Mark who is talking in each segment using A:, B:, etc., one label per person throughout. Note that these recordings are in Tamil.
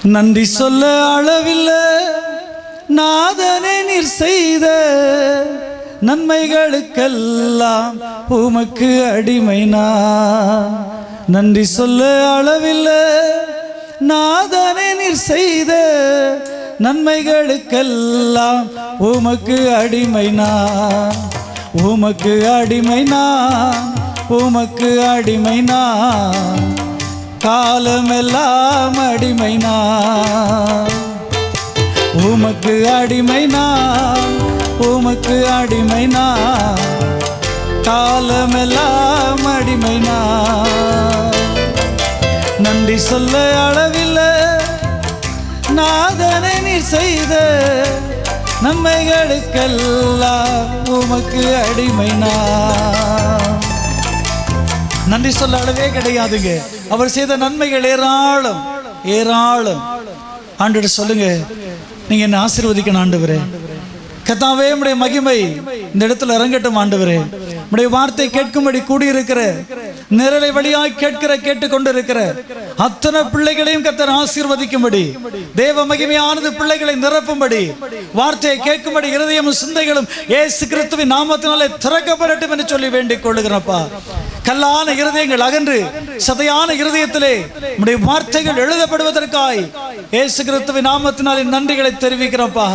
A: நன்றி சொல்ல அளவில்லை நாதனே நீர் செய்த நன்மைகளுக்கெல்லாம் உமக்கு அடிமை நான். நன்றி சொல்ல அளவில்லை நாதனே நீர் செய்த நன்மைகளுக்கெல்லாம் உமக்கு அடிமை நான். உமக்கு அடிமை நான், உமக்கு அடிமை நான், காலமெல்லாம் அடிமை நான். உமக்கு அடிமை நான், உமக்கு அடிமை நான், காலமெல்லாம் அடிமை நான். நன்றி சொல்ல அளவில்லை நாதனை நீ செய்த நன்மைகளுக்கெல்லாம் உமக்கு அடிமை நான். நன்றி சொல்ல அளவே கிடையாதுங்க. அவர் செய்த நன்மைகள் ஏராளம் ஏராளம். ஆண்டவரே சொல்லுங்க, நீங்க என்ன ஆசீர்வதிக்கணும் ஆண்டவரே. கர்த்தாவே உம்முடைய மகிமை இந்த இடத்துல இறங்கட்டும் ஆண்டவரே. உம்முடைய வார்த்தை கேட்கும்படி கூடியிருக்கிற நிரலை வழியாய் கேட்டுக்கொண்டிருக்கிற அத்தனை பிள்ளைகளையும் கர்த்தர் ஆசீர்வதிக்கும்படி, தேவ மகிமையானது பிள்ளைகளை நிரப்பும்படி, வார்த்தையை கேட்கும்படி இருதயமும் சிந்தைகளும் இயேசு கிறிஸ்துவின் நாமத்தினாலே திறக்கப்படட்டும் என்று சொல்லி வேண்டிக் கொள்ளுகிறப்பா. கல்லான இருதயங்கள் அகன்று சதையான இருதயத்திலே உம்முடைய வார்த்தைகள் எழுதப்படுவதற்காய் இயேசு கிறிஸ்துவின் நாமத்தினாலே நன்றிகளை தெரிவிக்கிறப்பா.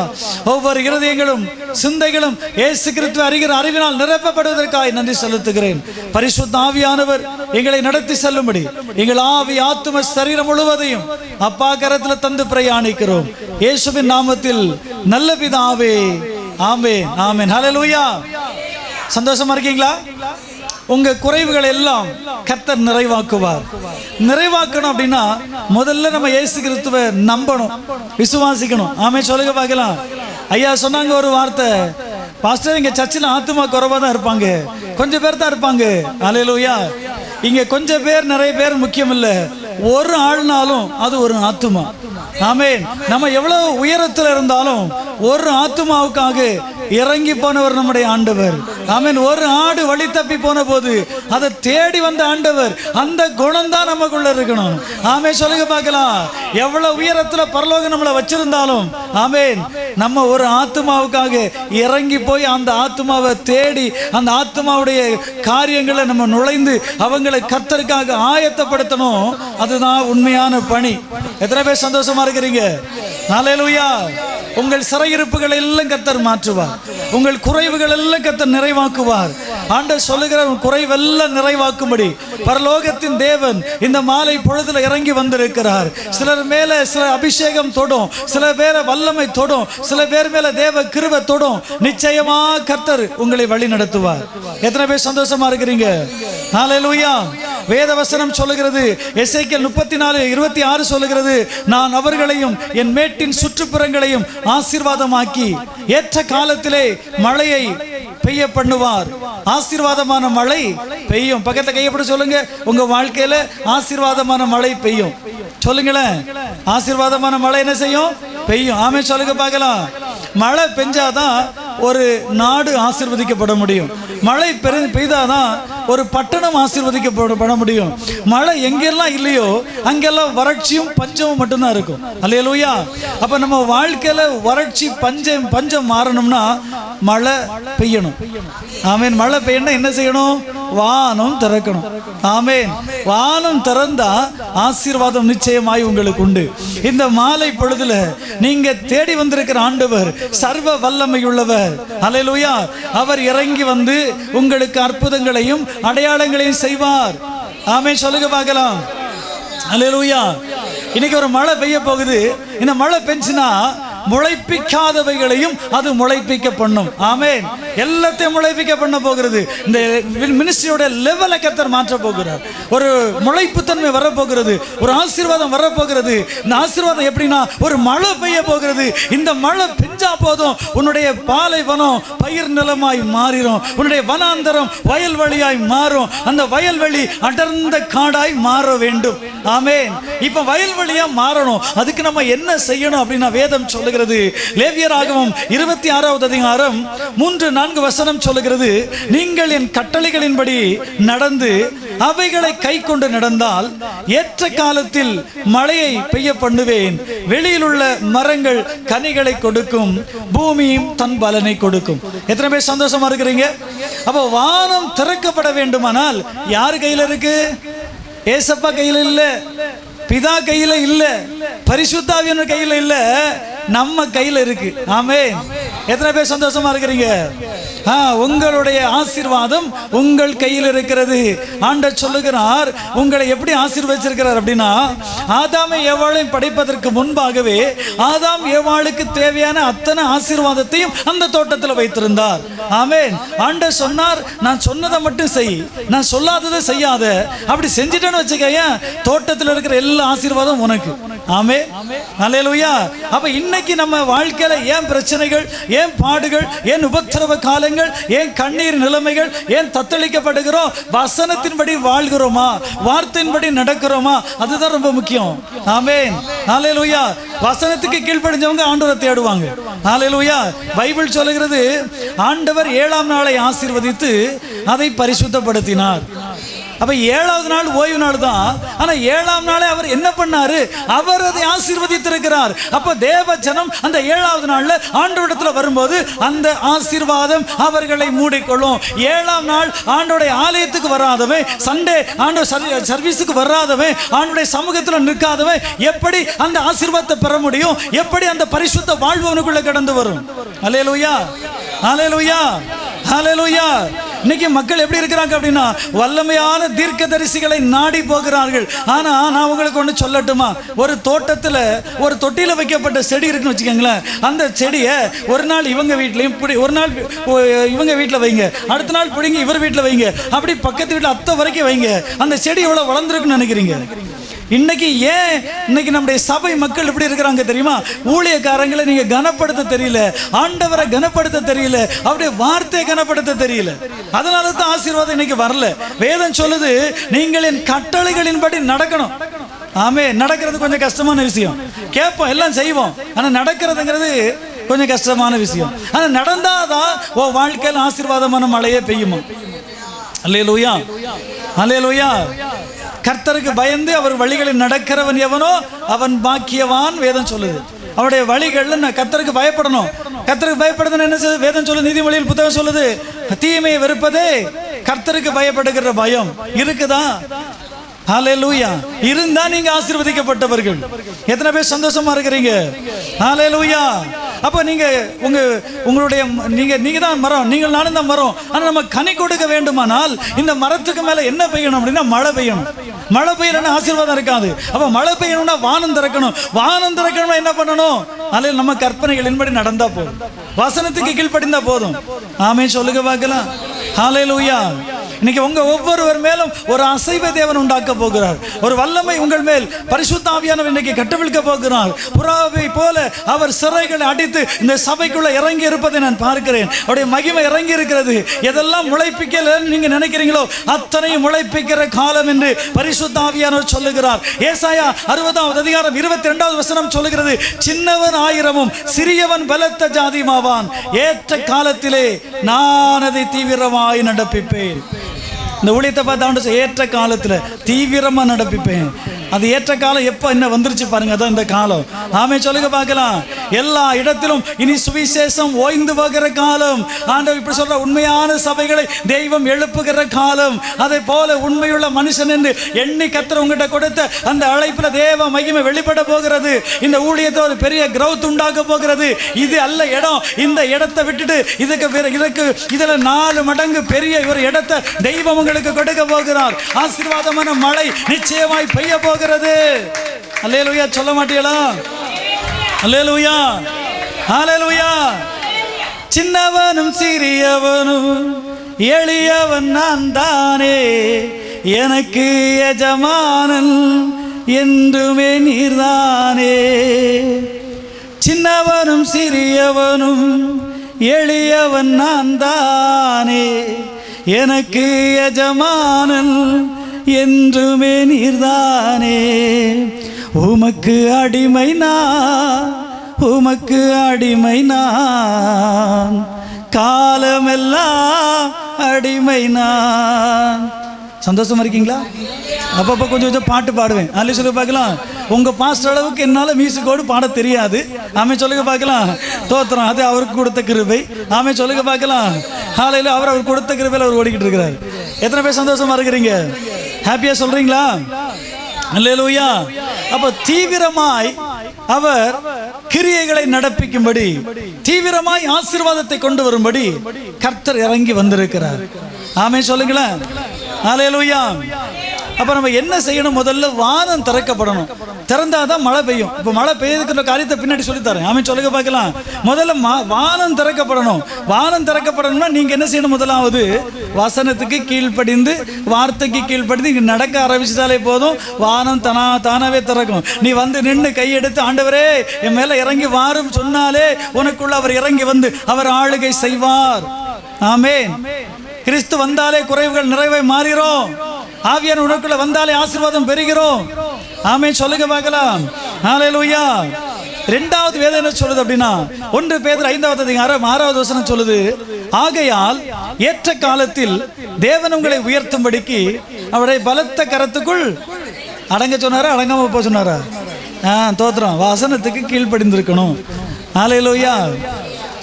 A: ஒவ்வொரு இருதயங்களும் சிந்தைகளும் இயேசு கிறிஸ்துவை அறிகிற அறிவினால் நிரப்பப்படுவதற்காய் நன்றி செலுத்துகிறேன். பரிசுத்த ஆவியானவர் எங்களை நடத்தி செல்லும்படி எங்கள் ஆவி ஆத்தும சரீரம் முழுவதையும் அப்பா கரத்தில் தந்து பிரயாணிக்கிறோம். இயேசுவின் நாமத்தில் நல்ல பிதாவே, ஆமென் ஆமென். ஹல்லேலூயா. சந்தோஷமா இருக்கீங்களா? உங்க குறைவுகள் எல்லாம் கர்த்தர் நிறைவாக்குவார். நிறைவாக்கணும் அப்படின்னா முதல்ல நம்ம இயேசு கிறிஸ்துவை நம்பணும், விசுவாசிக்கணும். ஆமென் சொல்லுங்க பார்க்கலாம். ஐயா சொன்னாங்க ஒரு வார்த்தை, பாஸ்டர் இங்க சர்ச்சில் ஆத்துமா குறைவா தான் இருப்பாங்க, கொஞ்சம் பேர் தான் இருப்பாங்க. ஹல்லேலூயா. இங்க கொஞ்சம் பேர் நிறைய பேர் முக்கியம் இல்லை, ஒரு ஆள்னாலும் அது ஒரு ஆத்துமா. ஆமென். நம்ம எவ்வளவு உயரத்தில் இருந்தாலும் ஒரு ஆத்துமாவுக்காக இறங்கி போனவர் நம்முடைய ஆண்டவர். ஆமென். ஒரு ஆடு வழி தப்பி போன போது அதை தேடி வந்த ஆண்டவர். அந்த குணம் தான் நமக்குள்ள இருக்கணும். ஆமென் சொல்லுங்க பார்க்கலாம். எவ்வளவு உயரத்துல பரலோகம் நம்மளை வச்சிருந்தாலும் ஆமென், நம்ம ஒரு ஆத்துமாவுக்காக இறங்கி போய் அந்த ஆத்துமாவை தேடி அந்த ஆத்துமாவுடைய காரியங்களை நம்ம நுழைந்து அவங்களை கர்த்தருக்காக ஆயத்தப்படுத்தணும். அதுதான் உண்மையான பணி. எத்தனை பேர் சந்தோஷமா இருக்கிறீங்க? ஹல்லேலூயா. உங்கள் சிறையிருப்புகள் எல்லாம் கர்த்தர் மாற்றுவார். உங்கள் குறைவுகள் எல்லாம் கர்த்தர் நிறைவாக்குவார். ஆண்டவர் சொல்லுகிறார், குறைவெல்லாம் நிறைவாக்கும்படி பரலோகத்தின் தேவன் இந்த மாலை பொழுதுல இறங்கி வந்திருக்கிறார். சிலர் மேல சில அபிஷேகம் தொடும், சில பேரை வல்லமை தொடும், சில பேர் மேல தேவ கிருபை தொடும். நிச்சயமா கர்த்தர் உங்களை வழி நடத்துவார். எத்தனை பேர் சந்தோஷமா இருக்கிறீங்க? ஹல்லேலூயா. வேத வசனம் சொல்லுகிறது, எசேக்கியேல் 34:26 சொல்லுகிறது, நான் அவர்களையும் என் மேட்டின் சுற்றுப்புறங்களையும் ஆசீர்வாதமாக்கி ஏற்ற காலத்திலே மழையை பெய்ய பண்ணுவார். ஆசீர்வாதமான மழை பெய்யும். பக்கத்தை கையப்பட சொல்லுங்க, உங்க வாழ்க்கையில ஆசீர்வாதமான மழை பெய்யும். சொல்லுங்களேன், ஆசீர்வாதமான மழை என்ன செய்யும்? பெய்யும். ஆமென் சொல்லுங்க பார்க்கலாம். மழை பெஞ்சாதான் ஒரு நாடு ஆசீர்வதிக்கப்பட முடியும். மழை பெய்தாதான் ஒரு பட்டணம் ஆசீர்வதிக்கப்பட முடியும். மழை எங்கெல்லாம் இல்லையோ அங்கெல்லாம் வறட்சியும் பஞ்சமும் மட்டும்தான் இருக்கும். அல்லேலூயா. அப்ப நம்ம வாழ்க்கையில வறட்சி பஞ்சம் மாறணும்னா மழை பெய்யணும். ஆமென். மழை பெய்யணும் என்ன செய்யணும்? வானம் திறக்கணும். ஆமென். வானம் திறந்தா ஆசீர்வாதம் நிச்சயமாய் உங்களுக்கு உண்டு. இந்த மாலை பொழுதுல நீங்க தேடி வந்திருக்கிற ஆண்டவர் சர்வ வல்லமை உள்ளவர். அல்லேலூயா. அவர் இறங்கி வந்து உங்களுக்கு அற்புதங்களையும் அடையாளங்களையும் செய்வார். ஆமென் சொல்லுங்க பார்க்கலாம். அல்லேலூயா. இன்னைக்கு ஒரு மழை பெய்ய போகுது. இந்த மழை பெஞ்சுனா முளைப்பிக்காதவைகளையும் அது முளைப்பிக்க பண்ணும். ஆமென். எல்லாத்தையும் முளைப்பிக்க பண்ண போகிறது. இந்த மினிஸ்ட்ரியோட லெவலை கர்த்தர் மாற்ற போகிறார். ஒரு முளைப்புத்தன்மை வரப்போகிறது, ஒரு ஆசீர்வாதம் வரப்போகிறது. இந்த ஆசீர்வாதம் எப்படின்னா ஒரு மழை பெய்ய போகிறது. இந்த மழை பெஞ்சா போதும் உன்னுடைய பாலைவனம் பயிர் நிலமாய் மாறிடும். உன்னுடைய வனாந்தரம் வயல்வெளியாய் மாறும். அந்த வயல்வெளி அடர்ந்த காடாய் மாற வேண்டும். ஆமென். இப்ப வயல்வெளியா மாறணும். அதுக்கு நம்ம என்ன செய்யணும் அப்படின்னா வேதம் சொல்லுங்க சொல்லுகிறது. லேவியராகமம் 26வது அதிகாரம் 3-4 வசனம் சொல்லுகிறது, நீங்கள் என் கட்டளைகளின்படி நடந்து அவைகளை கை கொண்டு நடந்தால் ஏற்ற காலத்தில் மழையை பெய்ய பண்ணுவேன், வெளியில் உள்ள மரங்கள் கனிகளை கொடுக்கும், பூமியும் தன் பலனை கொடுக்கும். எத்தனை பேர் சந்தோஷமா இருக்கிறீங்க? அப்போ வானம் திறக்கப்பட வேண்டுமானால் யார் கையில் இருக்கு? ஏசப்பா கையில் இல்ல, பிதா கையில இல்ல, பரிசுத்த ஆவியானவர் கையில இல்ல, நம்ம கையில இருக்கு. ஆமென். எத்தனை பேர் சந்தோஷமா இருக்கிறீங்க? உங்களுடைய ஆசீர்வாதம் உங்கள் கையில் இருக்கிறது. ஆண்டவர் சொல்லுகிறார், உங்களை எப்படி ஆசீர்வதிச்சிருக்கிறார் அப்படின்னா, ஆதாமை ஏவாளையும் படைப்பதற்கு முன்பாகவே ஆதாம் ஏவாளுக்கு தேவையான அத்தனை ஆசீர்வாதத்தையும் அந்த தோட்டத்தில் வைத்திருந்தார். ஆமென். ஆண்டவர் சொன்னார், நான் சொன்னதை மட்டும் செய், நான் சொல்லாததை செய்யாத. அப்படி செஞ்சிட்டேன்னு வச்சுக்கேன், தோட்டத்தில் இருக்கிற எல்லா ஆசீர்வாதம் உனக்கு. ஆமென். அல்லேலூயா. அப்ப இன்னைக்கு நம்ம வாழ்க்கையில ஏன் பிரச்சனைகள், ஏன் பாடுகள், ஏன் உபத்திரவ காலங்கள், ஏன் கண்ணீர் நிலைமைகள், ஏன் தத்தளிக்கப்படுகிறோம்? வசனத்தின்படி வாழ்கிறோமா, வார்த்தையின்படி நடக்கிறோமா? அதுதான் ரொம்ப முக்கியம். ஆமென். அல்லேலூயா. வசனத்துக்கு கீழ்ப்படிஞ்சவங்க ஆண்டவரை தேடுவாங்க. அல்லேலூயா. பைபிள் சொல்லுகிறது, ஆண்டவர் 7ஆம் நாளை ஆசீர்வதித்து அதை பரிசுத்தப்படுத்தினார். அப்ப 7வது நாள் ஓய்வு நாள் தான். ஆனா 7ஆம் நாளே அவர் என்ன பண்ணாரு? அவர் அதை ஆசீர்வதித்திருக்கிறார். அப்ப தேவ ஜனம் அந்த 7வது நாள்ல ஆண்டவரிடத்துல வரும்போது அந்த ஆசீர்வாதம் அவர்களை மூடிக்கொள்ளும். 7ஆம் நாள் ஆண்டோடைய ஆலயத்துக்கு வராதவன், சண்டே ஆண்டோட சர்வீஸுக்கு வராதவன், ஆண்டோடைய சமூகத்தில் நிற்காதவன் எப்படி அந்த ஆசீர்வாதத்தை பெற முடியும்? எப்படி அந்த பரிசுத்த வாழ்வனுக்குள்ள கடந்து வரும்? அல்லேலூயா, அல்லேலூயா, அல்லேலூயா. இன்னைக்கு மக்கள் எப்படி இருக்கிறாங்க அப்படின்னா, வல்லமையான தீர்க்கதரிசிகளை நாடி போகிறார்கள். ஆனா நான் உங்களுக்கு ஒன்று சொல்லட்டுமா? ஒரு தோட்டத்தில் ஒரு தொட்டியில் வைக்கப்பட்ட செடி இருக்குன்னு வச்சுக்கோங்களேன். அந்த செடியை ஒரு நாள் இவங்க வீட்லையும், ஒரு நாள் இவங்க வீட்டில் வைங்க, அடுத்த நாள் பிடிங்க இவர் வீட்டில் வைங்க, அப்படி பக்கத்து வீட்டில் அத்தை வரைக்கும் வைங்க. அந்த செடி எவ்வளோ வளர்ந்துருக்குன்னு நினைக்கிறீங்க? இன்னைக்கு ஏன் இன்னைக்கு நம்முடைய சபை மக்கள் இப்படி இருக்கிறாங்க தெரியுமா? ஊழியக்காரங்களை நீங்க கனப்படுத்த தெரியல, ஆண்டவரை கனப்படுத்த தெரியல, அவருடைய வார்த்தையை கனப்படுத்த தெரியல. அதனால தான் ஆசீர்வாதம் இன்னைக்கு வரல. வேதம் சொல்லுது, நீங்கள் என் கட்டளைகளின்படி நடக்கணும். ஆமே. நடக்கிறது கொஞ்சம் கஷ்டமான விஷயம். கேட்போம், எல்லாம் செய்வோம், ஆனா நடக்கிறதுங்கிறது கொஞ்சம் கஷ்டமான விஷயம். ஆனா நடந்தாதான் ஓ வாழ்க்கையில் ஆசீர்வாதமான மழையே பெய்யுமா? அல்லேலூயா, அல்லேலூயா. கர்த்தருக்கு பயந்து அவர் வழிகளில் நடக்கிறவன் எவனோ அவன் பாக்கியவான். வேதம் சொல்லுது. அவருடைய வழிகள்ல கர்த்தருக்கு பயப்படணும். கர்த்தருக்கு பயப்படுதுன்னு என்ன செய்யுது? வேதம் சொல்லுது, நீதிமொழியில் புத்தகம் சொல்லுது, தீமையை வெறுப்பதே கர்த்தருக்கு பயப்படுகிற பயம். இருக்குதா? ஹல்லேலூயா. இருந்தா நீங்க ஆசீர்வதிக்கப்பட்டவர்கள். எத்தனை பேர் சந்தோஷமா இருக்கிறீங்க? ஹல்லேலூயா. அப்ப நீங்க உங்களுடைய நீங்க தான் மரம், நீங்கள் நானும் தான் மரம். ஆனா நம்ம கனி கொடுக்க வேண்டுமானால் இந்த மரத்துக்கு மேல என்ன பெய்யணும் அப்படின்னா மழை பெய்யணும். மழை பெய்யணும்னா ஆசீர்வாதம் இருக்காது. அப்ப மழை பெய்யணும்னா வானம் திறக்கணும். வானம் திறக்கணும்னா என்ன பண்ணணும்? அதில் நம்ம கற்பனைகளின்படி நடந்தா போதும், வசனத்துக்கு கீழ்ப்படிந்தா போதும். ஆமென் சொல்லுங்க பார்க்கலாம். ஹல்லேலூயா. இன்னைக்கு உங்க ஒவ்வொருவர் மேலும் ஒரு அசைவை தேவன் உண்டாக்க போகிறார். ஒரு வல்லமை உங்கள் மேல் பரிசுத்த ஆவியானவர் இன்னைக்கு கட்டவிழ்க்க போகிறார். புறாவை போல அவர் சிறைகளை அடித்து இந்த சபைக்குள்ள இறங்கி இருப்பதை நான் பார்க்கிறேன். அவருடைய மகிமை இறங்கி இருக்கிறது. எதெல்லாம் முளைப்பிக்கல நீங்க நினைக்கிறீங்களோ அத்தனையும் முளைப்பிக்கிற காலம் என்று பரிசுத்த ஆவியானவர் சொல்லுகிறார். ஏசாயா 60வது அதிகாரம் 22வது வசனம் சொல்லுகிறது, சின்னவன் 1000 சிறியவன் பலத்த ஜாதியுமாவான், ஏற்ற காலத்திலே நான் அதை தீவிரமாய் நடப்பிப்பேன். இந்த ஊழியத்தை பார்த்தா ஏற்ற காலத்தில் தீவிரமாக நடப்பிப்பேன். அது ஏற்ற காலம் எப்போ என்ன வந்துருச்சு பாருங்க, அதான் இந்த காலம். ஆமே சொல்லுங்க பார்க்கலாம். எல்லா இடத்திலும் இனி சுவிசேஷம் ஓய்ந்து போகிற காலம். ஆண்டவர் இப்படி சொல்ற, உண்மையான சபைகளை தெய்வம் எழுப்புகிற காலம். அதை போல உண்மையுள்ள மனுஷன் என்று எண்ணி கர்த்தர் உங்ககிட்ட கொடுத்த அந்த அழைப்புல தேவ மகிமை வெளிப்பட போகிறது. இந்த ஊழியத்தை ஒரு பெரிய கிரௌத் உண்டாக்க போகிறது. இது அல்ல இடம். இந்த இடத்தை விட்டுட்டு இதுல 4 மடங்கு பெரிய ஒரு இடத்தை தெய்வம் உங்களுக்கு கொடுக்க போகிறார். ஆசீர்வாதமான மழை நிச்சயமாய் பெய்ய போகிறது. அல்லேலூயா சொல்ல மாட்டீங்களா? அல்லேலூயா, அல்லேலூயா. சின்னவனும் சிறியவனும் எளியவன் நான் தானே, எனக்கு எஜமானன் என்றுமே நீர்தானே. சின்னவனும் சிறியவனும் எளியவன் நான் தானே, எனக்கு எஜமானன் என்றுமே நீர்தானே. உமக்கு அடிமை நான், உமக்கு அடிமை நான், காலமெல்லாம் அடிமை நான். சந்தோஷமா இருக்கீங்களா? அப்பப்போ கொஞ்சம் கொஞ்சம் பாட்டு பாடுவேன். அல்ல சொல்லி பார்க்கலாம். உங்கள் பாஸ்டர் அளவுக்கு என்னால் மியூசிக்கோடு பாட தெரியாது. ஆமே சொல்லுங்க பார்க்கலாம். தோத்திரம், அது அவருக்கு கொடுத்த கிருபை. ஆமே சொல்லுங்க பார்க்கலாம். ஹல்லேலூயா. அவர் கொடுத்த கிருபையில் அவர் ஓடிக்கிட்டு இருக்கிறார். எத்தனை பேர் சந்தோஷமா இருக்கிறீங்க? ஹாப்பியாக சொல்கிறீங்களா? அல்லேலூயா. அப்போ தீவிரமாய் அவர் கிரியைகளை நடப்பிக்கும்படி, தீவிரமாய் ஆசீர்வாதத்தை கொண்டு வரும்படி கர்த்தர் இறங்கி வந்திருக்கிறார். ஆமே சொல்லுங்களேன். அல்லேலூயா. அப்போ நம்ம என்ன செய்யணும்? முதல்ல வானம் திறக்கப்படணும். திறந்தாதான் மழை பெய்யும். இப்போ மழை பெய்யுதுக்கிற காரியத்தை பின்னாடி சொல்லித்தரேன். ஆமே சொல்லுங்க பார்க்கலாம். முதல்ல வானம் திறக்கப்படணும். வானம் திறக்கப்படணும்னா நீங்கள் என்ன செய்யணும்? முதலாவது வசனத்துக்கு கீழ்ப்படிந்து, வார்த்தைக்கு கீழ்ப்படிந்து இங்கே நடக்க ஆரம்பிச்சிட்டாலே போதும், வானம் தானாவே திறக்கும். நீ வந்து நின்று கையெடுத்து, ஆண்டவரே என் மேலே இறங்கி வாரும் சொன்னாலே உனக்குள்ள அவர் இறங்கி வந்து அவர் ஆளுகை செய்வார். ஆமென். கிறிஸ்து வந்தாலே குறைவுகள் நிறைவை மாறிரும். ஆவியான உனக்குள்ள வந்தாலே ஆசீர்வாதம் பெறுகிறோம். ஆமென் சொல்லுங்க பார்க்கலாம். ஹல்லேலூயா. இரண்டாவது வேதம் என்ன சொல்லுது அப்படின்னா, 1 பேதுரு 5:6 வசனம் சொல்லுது, ஆகையால் ஏற்ற காலத்தில் தேவன் உங்களை உயர்த்தும்படிக்கு அவருடைய பலத்த கரத்துக்குள் அடங்க சொன்னாரா, அடங்காம போக சொன்னாரா? தோத்திரம். வசனத்துக்கு கீழ்ப்படிந்திருக்கணும். ஹல்லேலூயா.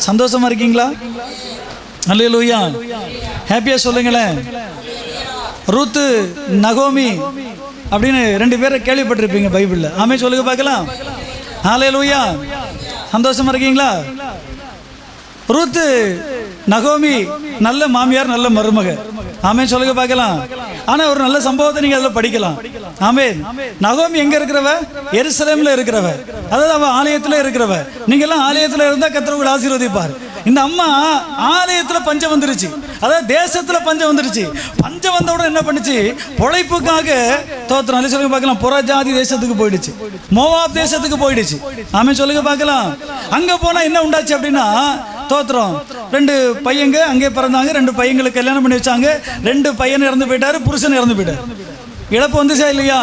A: சந்தோஷமா இருக்கீங்களா? அல்லேலூயா. ஹாப்பியா சொல்லுங்களேன். ரூத்து, நகோமி அப்படின்னு 2 பேரை கேள்விப்பட்டிருப்பீங்க பைபிள்ல. ஆமே சொல்லுங்க பார்க்கலாம். அல்லேலூயா. சந்தோஷமா இருக்கீங்களா? ரூத்து, நகோமி நல்ல மாமியார், நல்ல மருமக. ஆமே சொல்லுங்க பார்க்கலாம். ஆனா ஒரு நல்ல சம்பவத்தை நீங்க அதில் படிக்கலாம். ஆமென். நகோமி எங்க இருக்கிறவ? எருசலேம்ல இருக்கிறவ. அதாவது அவ ஆலயத்துல இருக்கிறவ. நீங்க எல்லாம் ஆலயத்துல இருந்தா கர்த்தர் உங்களை ஆசீர்வதிப்பார். இந்த அம்மா ஆலயத்துல பஞ்சம் வந்துருச்சு, அதாவது தேசத்துல பஞ்சம் வந்துருச்சு. பஞ்சம் வந்த உடனே என்ன பண்ணுச்சு? பொழைப்புக்காக தோத்திரம். அல்ல சொல்லுங்க பார்க்கலாம். புறஜாதி தேசத்துக்கு போயிடுச்சு, மோவாப் தேசத்துக்கு போயிடுச்சு. ஆமே சொல்லுங்க பார்க்கலாம். அங்க போனா என்ன உண்டாச்சு அப்படின்னா, தோத்திரம் 2 பையங்க அங்கே பிறந்தாங்க. 2 பையங்களுக்கு கல்யாணம் பண்ணி வச்சாங்க. 2 பையன் இறந்து போயிட்டாரு, புருஷன் இறந்து போயிட்டாரு. இழப்பு வந்துச்சா இல்லையா?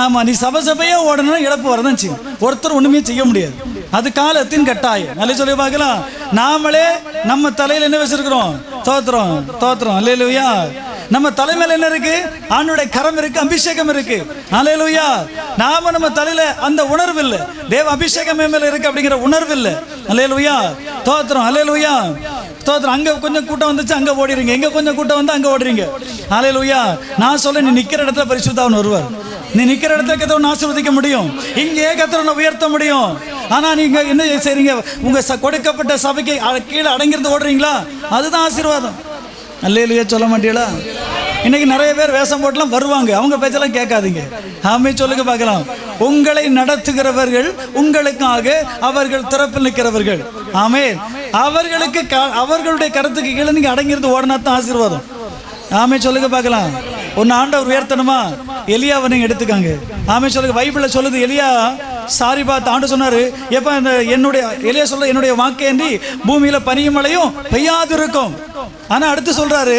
A: ஆமா. நீ சபையா ஓடணும், இழப்பு வரதான் செய்யும். ஒருத்தர் ஒண்ணுமே செய்ய முடியாது. அது காலத்தின் கட்டாயம். நல்ல சொல்லி பார்க்கலாம். நாமளே நம்ம தலையில என்ன வச்சிருக்கிறோம்? தோத்திரம், தோத்திரம். அல்லேலூயா. நம்ம தலைமையில என்ன இருக்கு? ஆண்டவருடைய கரம் இருக்கு, அபிஷேகம் இருக்கு. அல்லேலூயா. நாம நம்ம தலையில அந்த உணர்வு இல்லை, தேவ அபிஷேகம் மேல இருக்கு அப்படிங்கிற உணர்வு இல்லை. அல்லேலூயா. தோத்திரம். அல்லேலூயா. தோத்திரம். அங்க கொஞ்சம் கூட்டம் வந்துச்சு, அங்க ஓடிறீங்க. எங்க கொஞ்சம் கூட்டம் வந்து அங்க ஓடுறீங்க. அல்லேலூயா. நான் சொல்ல, நீ நிக்கிற இடத்துல பரிசுத்தாவின் வருவார். நீ நிக்கிற இடத்துல கர்த்தரை ஆசீர்வதிக்க முடியும். இங்கே கர்த்தரை உயர்த்த முடியும். ஆனா நீங்க என்ன செய்றீங்க? உங்க கொடுக்கப்பட்ட சபைக்கு கீழே அடங்கிருந்து ஓடுறீங்களா? அதுதான் ஆசீர்வாதம். அல்லேலூயா சொல்ல மாட்டீங்களா? இன்னைக்கு நிறைய பேர் வேஷம் போட்டுலாம் வருவாங்க, அவங்க பேச்செல்லாம் கேட்காதீங்க. ஆமே சொல்லுங்க பார்க்கலாம். உங்களை நடத்துகிறவர்கள் உங்களுக்காக அவர்கள் திறப்பில் நிற்கிறவர்கள். ஆமே. அவர்களுக்கு அவர்களுடைய கருத்துக்கு கீழே நீங்க அடங்கிருந்து ஓடினா தான் ஆசீர்வாதம். ஆமே சொல்லுங்க பார்க்கலாம். ஒன்னு ஆண்டவர் உயர்த்தணுமா? எலியாவை நீங்க எடுத்துக்காங்க. ஆமே சொல்லுங்க. பைபிள்ல சொல்லுது, எலியா சாரி பார்த்து ஆண்டு சொன்னாரு, எப்ப என்னுடைய எலியா சொல்ல, என்னுடைய வாக்கேந்தி பூமியில பனியும் மழையும் பெய்யாது இருக்கும். ஆனா அடுத்து சொல்றாரு,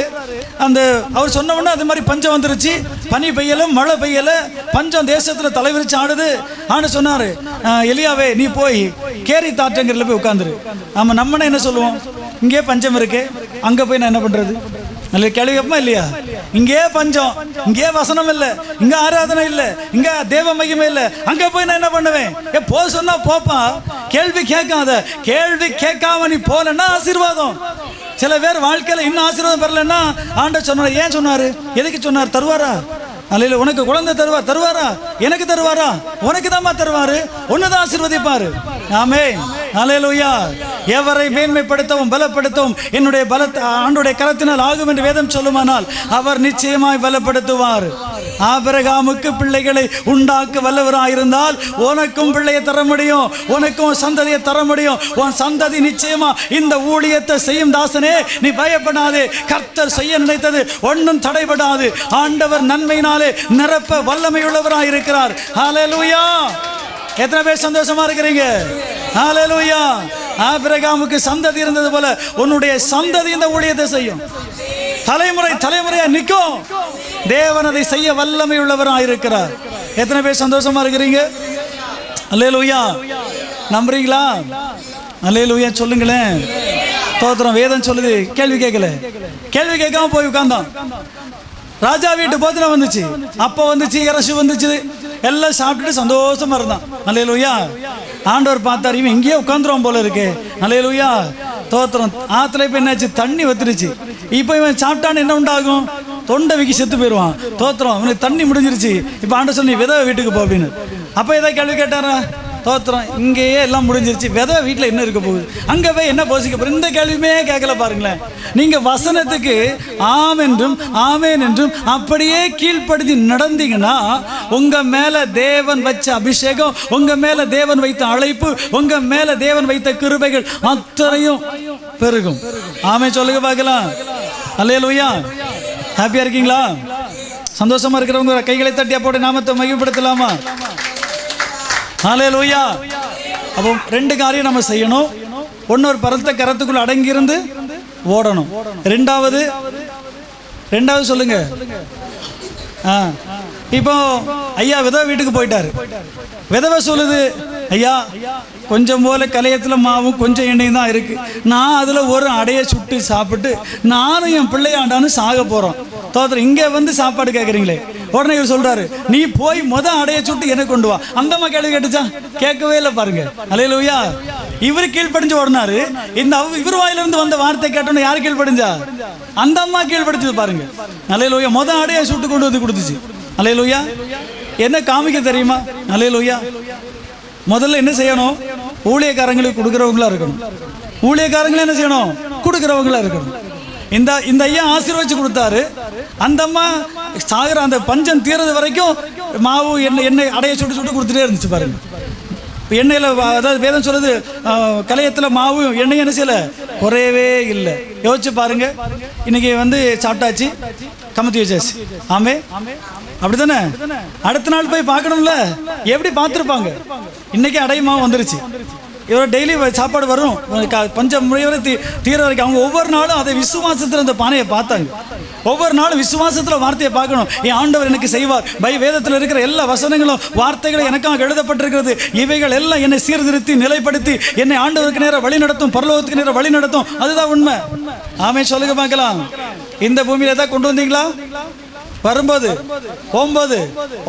A: அந்த அவர் சொன்ன உடனே அது மாதிரி பஞ்சம் வந்துருச்சு. பனி பெய்யல, மழை பெய்யல, பஞ்சம் தேசத்துல தலைவிரிச்சு ஆடுது. ஆண்டு சொன்னாரு, எலியாவே நீ போய் கேரி தாற்றங்கரில் போய் உட்காந்துரு. ஆமா. நம்ம என்ன சொல்லுவோம்? இங்கே பஞ்சம் இருக்கு, அங்க போய் நான் என்ன பண்றது? நல்ல கேள்வி கேட்போமா இல்லையா? இங்கே பஞ்சம், இங்கே வசனம் இல்லை, இங்க ஆராதனை இல்லை, இங்க தேவ மகிமை இல்லை, அங்க போய் நான் என்ன பண்ணுவேன்? போ சொன்னா போப்பா. கேள்வி கேட்காத. கேள்வி கேட்காம நீ போலன்னா ஆசீர்வாதம். சில பேர் வாழ்க்கையில இன்னும் ஆசீர்வாதம் பெறலன்னா ஆண்டவர் சொன்னார். ஏன் சொன்னாரு? எதுக்கு சொன்னார்? தருவாரா? அல்ல, உனக்கு குழந்தை தருவாரா? எனக்கு தருவாரா? உனக்கு தான் தருவாரு. ஒண்ணுதான் ஆசீர்வதிப்பாரு. ஆமென். அல்லேலூயா. எவரை மேன்மைப்படுத்தவும் பலப்படுத்தவும் என்னுடைய பலத்தை ஆண்டவருடைய கரத்தினால் ஆகும் என்று வேதம் சொல்லுமானால் அவர் நிச்சயமாய் பலப்படுத்துவார். ஆபிரகாமுக்கு பிள்ளைகளை உண்டாக்க வல்லவராயிருந்தால் உனக்கும் பிள்ளையை தர முடியும், உனக்கும் சந்ததியை தர முடியும். உன் சந்ததி நிச்சயமா இந்த ஊழியத்தை செய்யும். தாசனே, நீ பயப்படாதே. கர்த்தர் செய்ய நினைத்தது ஒன்றும் தடைபடாது. ஆண்டவர் நன்மையினாலே நிரப்ப வல்லமை உள்ளவராயிருக்கிறார். ஹல்லேலூயா. எத்தனை பேர் சந்தோஷமா இருக்கிறீங்க? ஹல்லேலூயா. ஆபிரகாமுக்கு சந்ததி இருந்தது போல உன்னுடைய சந்ததி இந்த ஊழியத்தை செய்யும். தலைமுறை தலைமுறையா நிற்கும். தேவன் அதை செய்ய வல்லமை உள்ளவராக இருக்கிறார். எத்தனை பேர் சந்தோஷமா இருக்கிறீங்க? அல்லேலூயா. நம்புறீங்களா? அல்லேலூயா சொல்லுங்களேன். தோத்திரம். வேதம் சொல்லுது கேள்வி கேட்கல, கேள்வி கேட்காம போய் உட்கார்ந்தோம். ராஜா வீட்டு போஜனம் வந்துச்சு, அப்போ வந்துச்சு, இறசு வந்துச்சு, எல்லாம் சாப்பிட்டுட்டு சந்தோஷமா இருந்தான். அல்லேலூயா. ஆண்டவர் பார்த்தார், இவன் இங்கேயே உட்காந்துருவான் போல இருக்கு. அல்லேலூயா. தோத்திரம். ஆத்துல இப்போ என்னாச்சு, தண்ணி வத்துருச்சு. இப்போ இவன் சாப்பிட்டான்னு என்ன உண்டாகும்? தொண்டை விக்கி செத்து போயிடுவான். தோத்திரம். இவனுக்கு தண்ணி முடிஞ்சிருச்சு. இப்போ ஆண்டவர் சொல்லி விதவை வீட்டுக்கு போ அப்படின்னு. அப்போ ஏதாவது கேள்வி கேட்டாரா? தோத்திரம். இங்கேயே எல்லாம் முடிஞ்சிருச்சு, விதவை வீட்டில் என்ன இருக்க போகுது, அங்கே போய் என்ன போசிக்க போகிற? இந்த கேள்வியுமே கேட்கல பாருங்களேன். நீங்கள் வசனத்துக்கு ஆம் என்றும் ஆமேன் என்றும் அப்படியே கீழ்ப்படுத்தி நடந்தீங்கன்னா உங்கள் மேலே தேவன் வச்ச அபிஷேகம், உங்கள் மேலே தேவன் வைத்த அழைப்பு, உங்கள் மேலே தேவன் வைத்த கிருபைகள் அத்தனையும் பெருகும். ஆமே சொல்லுங்க பார்க்கலாம். அல்லேலூயா. ஹாப்பியாக இருக்கீங்களா? சந்தோஷமா இருக்கிறவங்க கைகளை தட்டியா போட்டு நாமத்தை மகிமைப்படுத்தலாமா? ஹல்லேலூயா. அப்போ ரெண்டு காரியம் நம்ம செய்யணும். ஒன்று, ஒரு பரத்த கரத்துக்குள்ள அடங்கியிருந்து ஓடணும். ரெண்டாவது சொல்லுங்க. இப்போ ஐயா விதவை வீட்டுக்கு போயிட்டாரு. விதவை சொல்லுது, ஐயா கொஞ்சம் போல கலையத்தில் மாவும் கொஞ்சம் எண்ணெயும் தான் இருக்கு, நான் அதில் ஒரு அடையை சுட்டு சாப்பிட்டு நானும் என் பிள்ளையாண்டான்னு சாக போகிறோம். தோத்திரம். இங்கே வந்து சாப்பாடு கேட்குறீங்களே. உடனே இவர் சொல்றாரு, நீ போய் அடையை சுட்டு எனக்கு கொண்டு வா. அந்தம்மா கேள்வி கேட்டுச்சா? கேட்கவே இல்லை பாருங்க. அல்லேலூயா. இவர் கீழ்படிஞ்சு ஓடினாரு. இந்த இவர் வாயிலிருந்து வந்த வார்த்தை கேட்டோன்னு யார் கீழ்படிஞ்சா? அந்த அம்மா கீழ்படிச்சது பாருங்க. அல்லேலூயா. அடையை சுட்டு கொண்டு வந்து கொடுத்துச்சு. அல்லேலூயா. என்ன காமிக்க தெரியுமா? அல்லேலூயா. முதல்ல என்ன செய்யணும்? ஊழியக்காரங்களுக்கு கொடுக்குறவங்களா இருக்கணும். ஊழியக்காரங்களும் என்ன செய்யணும்? கொடுக்குறவங்களா இருக்கணும். இந்த ஐயா ஆசீர்வதிச்சு கொடுத்தாரு. அந்த அம்மா சாகிற அந்த பஞ்சம் தீர்றது வரைக்கும் மாவு எண்ணெய் அடைய சுட்டு கொடுத்துட்டே இருந்துச்சு பாருங்க. எண்ணெயில், அதாவது வேதம் சொல்லுது, கலையத்தில் மாவு எண்ணெய் என்ன செய்யல, குறையவே இல்லை. யோசிச்சு பாருங்க. இன்னைக்கு வந்து சாப்பிட்டாச்சு, கமத்தி வச்சாச்சு. ஆமே அப்படித்தானே? அடுத்த நாள் போய் பார்க்கணும்ல, எப்படி பார்த்துருப்பாங்க? இன்னைக்கு அடை மாவு வந்துருச்சு. இவர் டெய்லி சாப்பாடு வரும், பஞ்சம் முறை வரை தீர வரைக்கும். அவங்க ஒவ்வொரு நாளும் அதை விசுவாசத்தில் அந்த பானையை பார்த்தாங்க. ஒவ்வொரு நாளும் விசுவாசத்தில் வார்த்தையை பார்க்கணும். என் ஆண்டவர் எனக்கு செய்வார். வேதத்தில் இருக்கிற எல்லா வசனங்களும் வார்த்தைகளும் எனக்காக எழுதப்பட்டிருக்கிறது. இவைகள் எல்லாம் என்னை சீர்திருத்தி நிலைப்படுத்தி என்னை ஆண்டவருக்கு நேரம் வழி நடத்தும், பரலோகத்துக்கு நேரம் வழி நடத்தும். அதுதான் உண்மை. ஆமே சொல்லுங்க பார்க்கலாம். இந்த பூமியில ஏதாவது கொண்டு வந்தீங்களா? வரும்போது போகும்போது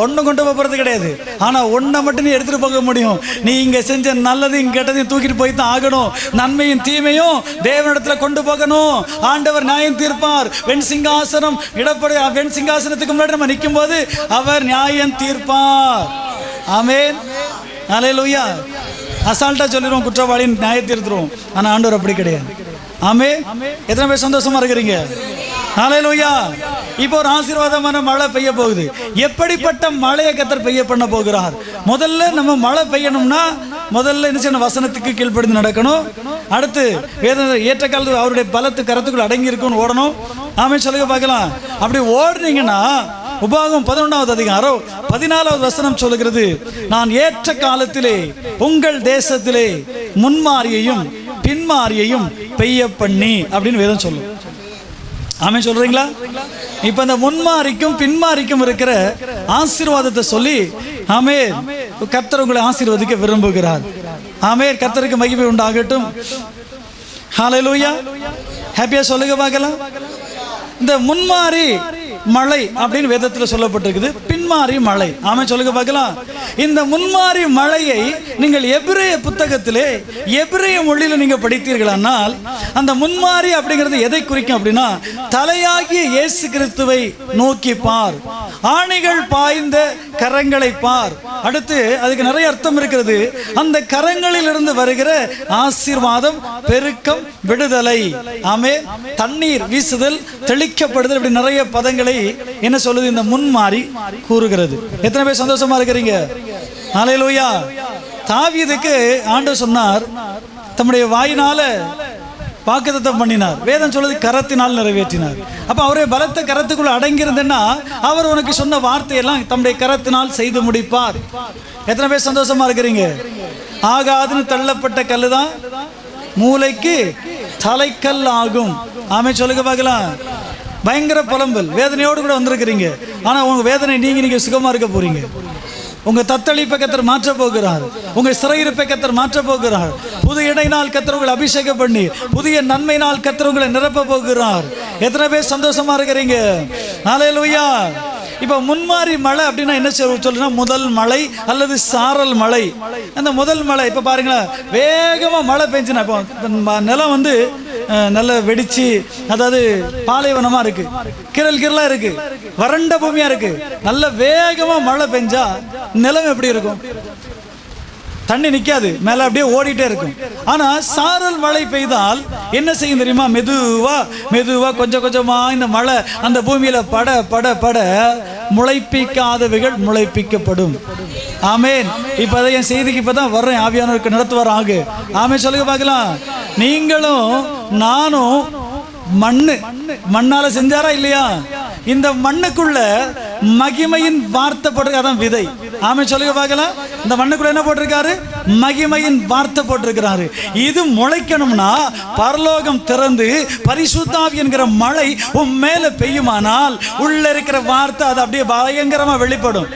A: ஒன்றும் கொண்டு போகிறது கிடையாது. ஆனால் ஒன்றை மட்டும் நீ எடுத்துகிட்டு போக முடியும். நீ இங்கே செஞ்ச நல்லதையும் கெட்டதையும் தூக்கிட்டு போய் தான் ஆகணும். நன்மையும் தீமையும் தேவனிடத்தில் கொண்டு போகணும். ஆண்டவர் நியாயம் தீர்ப்பார். வெண் சிங்காசனம் இடப்பட வெண் சிங்காசனத்துக்கு முன்னாடி நம்ம நிற்கும் போது அவர் நியாயம் தீர்ப்பார். ஆமென். அல்லேலூயா. அசால்ட்டா சொல்லிடுவோம், குற்றவாளியின் நியாயம் தீர்த்துருவோம். ஆனால் ஆண்டவர் அப்படி கிடையாது. ஆமென். எத்தனை பேர் சந்தோஷமா இருக்கிறீங்க? ஹல்லேலூயா. இப்போ ஒரு ஆசீர்வாதமான மழை பெய்ய போகுது. எப்படிப்பட்ட மழையை கர்த்தர் பெய்ய பண்ண போகிறார்? முதல்ல நம்ம மழை பெய்யணும்னா முதல்ல என்ன செய்யணும்? வசனத்துக்கு கீழ்ப்படிந்து நடக்கணும். அடுத்து வேத ஏற்ற காலத்து அவருடைய பலத்து கரத்துக்குள் அடங்கி இருக்குன்னு ஓடணும். ஆமென் சொல்லுங்க பார்க்கலாம். அப்படி ஓடுனீங்கன்னா உபாகம் 11வது அதிகாரம் 14வது வசனம் சொல்லுகிறது, நான் ஏற்ற காலத்திலே உங்கள் தேசத்திலே முன்மாரியையும் பின்மாரியையும் பெய்ய பண்ணி அப்படின்னு வேதம் சொல்லும். ஆமென் சொல்றீங்களா? இப்ப இந்த முன்மாரிக்கும் பின்மாரிக்கும் இருக்கிற ஆசீர்வாதத்தை சொல்லி ஆமென், கர்த்தர் உங்களை ஆசீர்வதிக்க விரும்புகிறார். ஆமென். கர்த்தருக்கு மகிமை உண்டாகட்டும். ஹல்லேலூயா. ஹாப்பியா சொல்லுங்க பார்க்கலாம். இந்த முன்மாரி மழை அப்படின்னு வேதத்தில் சொல்லப்பட்டிருக்குது, பின்மாரி மழை. ஆமென் சொல்லுங்க பார்க்கலாம். இந்த முன்மாரி மழையை நீங்கள் எபிரேய புத்தகத்திலே எபிரேய மொழியில் நீங்க படித்தீர்களானால் அந்த முன்மாரி அப்படிங்கிறது எதை குறிக்கும் அப்படின்னா, தலையாகிய இயேசு கிறிஸ்துவை நோக்கி பார், ஆணிகள் பாய்ந்த கரங்களை பார். அடுத்து அதுக்கு நிறைய அர்த்தம் இருக்கிறது. அந்த கரங்களில் இருந்து வருகிற ஆசீர்வாதம், பெருக்கம், விடுதலை. ஆமென். தண்ணீர் வீசுதல், தெளிக்கப்படுதல், இப்படி நிறைய பதங்களை என்ன சொல்லுது இந்த முன்மாரி கூறுகிறது. எத்தனை பேர் சந்தோஷமா இருக்கிறீங்க? ஹல்லேலூயா. தாவீதுக்கு ஆண்டவர் சொன்னார், தம்முடைய வாயினால வாக்குத்தத்தம் பண்ணினார். வேதம் சொல்லுது கரத்தினால் நிறைவேற்றினார். அப்ப அவரே பலத்த கரத்துக்குள்ள அடங்கியிருந்தேன்னா அவர் உனக்கு சொன்ன வார்த்தையெல்லாம் தம்முடைய கரத்தினால் செய்து முடிப்பார். எத்தனை பேர் சந்தோஷமா இருக்கிறீங்க? ஆகாதுன்னு தள்ளப்பட்ட கல்லுதான் மூளைக்கு தலைக்கல் ஆகும். ஆமென் சொல்லுங்க பார்க்கலாம். பயங்கர புலம்பல், வேதனையோடு கூட வந்திருக்கிறீங்க. ஆனா உங்க வேதனை நீங்க சுகமா இருக்க போறீங்க. உங்க தத்தளிப்பை கத்தர் மாற்ற போகிறார். உங்க சிறையிருப்பை கத்தர் மாற்ற போகிறார். புது இடைநாள் கத்தர் உங்களை அபிஷேகம் பண்ணி புதிய நன்மை நாள் கத்தர் உங்களை நிரப்ப போகிறார். எத்தனை பேர் சந்தோஷமா இருக்கிறீங்க? ஹல்லேலூயா. இப்போ முன்மாறி மழை அப்படின்னா என்ன சொல்லுன்னா முதல் மழை அல்லது சாரல் மழை. அந்த முதல் மழை இப்போ பாருங்களேன், வேகமாக மழை பெஞ்சுனா இப்போ நிலம் வந்து நல்ல வெடிச்சு, அதாவது பாலைவனமாக இருக்கு, கிரலாக இருக்கு, வறண்ட பூமியாக இருக்கு. நல்ல வேகமாக மழை பெஞ்சா நிலம் எப்படி இருக்கும்? தண்ணி நிற்காது, மேலே அப்படியே ஓடிட்டே இருக்கும். ஆனால் சாரல் மழை பெய்தால் என்ன செய்யும் தெரியுமா? மெதுவா கொஞ்சம் கொஞ்சமாக இந்த மழை அந்த பூமியில் பட பட பட முளைப்பிக்காதவைகள் முளைப்பிக்கப்படும். ஆமேன். இப்போ அதை என் செய்திக்கு இப்போ தான் வர்றேன், ஆவியானவருக்கு நடத்துவார் ஆகு. ஆமேன் சொல்லுங்க பார்க்கலாம். நீங்களும் நானும் மண்ணால செஞ்சாரா இல்லையா? இந்த மண்ணுக்குள்ள மகிமையின் வார்த்தை போட்டிருக்க, அதான் விதை. ஆமென் சொல்லுங்க பார்க்கலாம். இந்த மண்ணுக்குள்ள என்ன போட்டிருக்காரு? மகிமையின் வார்த்தை போட்டிருக்கிறாரு. இது முளைக்கணும்னா பரலோகம் திறந்து பரிசுத்தாவி என்கிற மழை உன் மேல பெய்யுமானால் உள்ள இருக்கிற வார்த்தை அது அப்படியே பயங்கரமா வெளிப்படும்.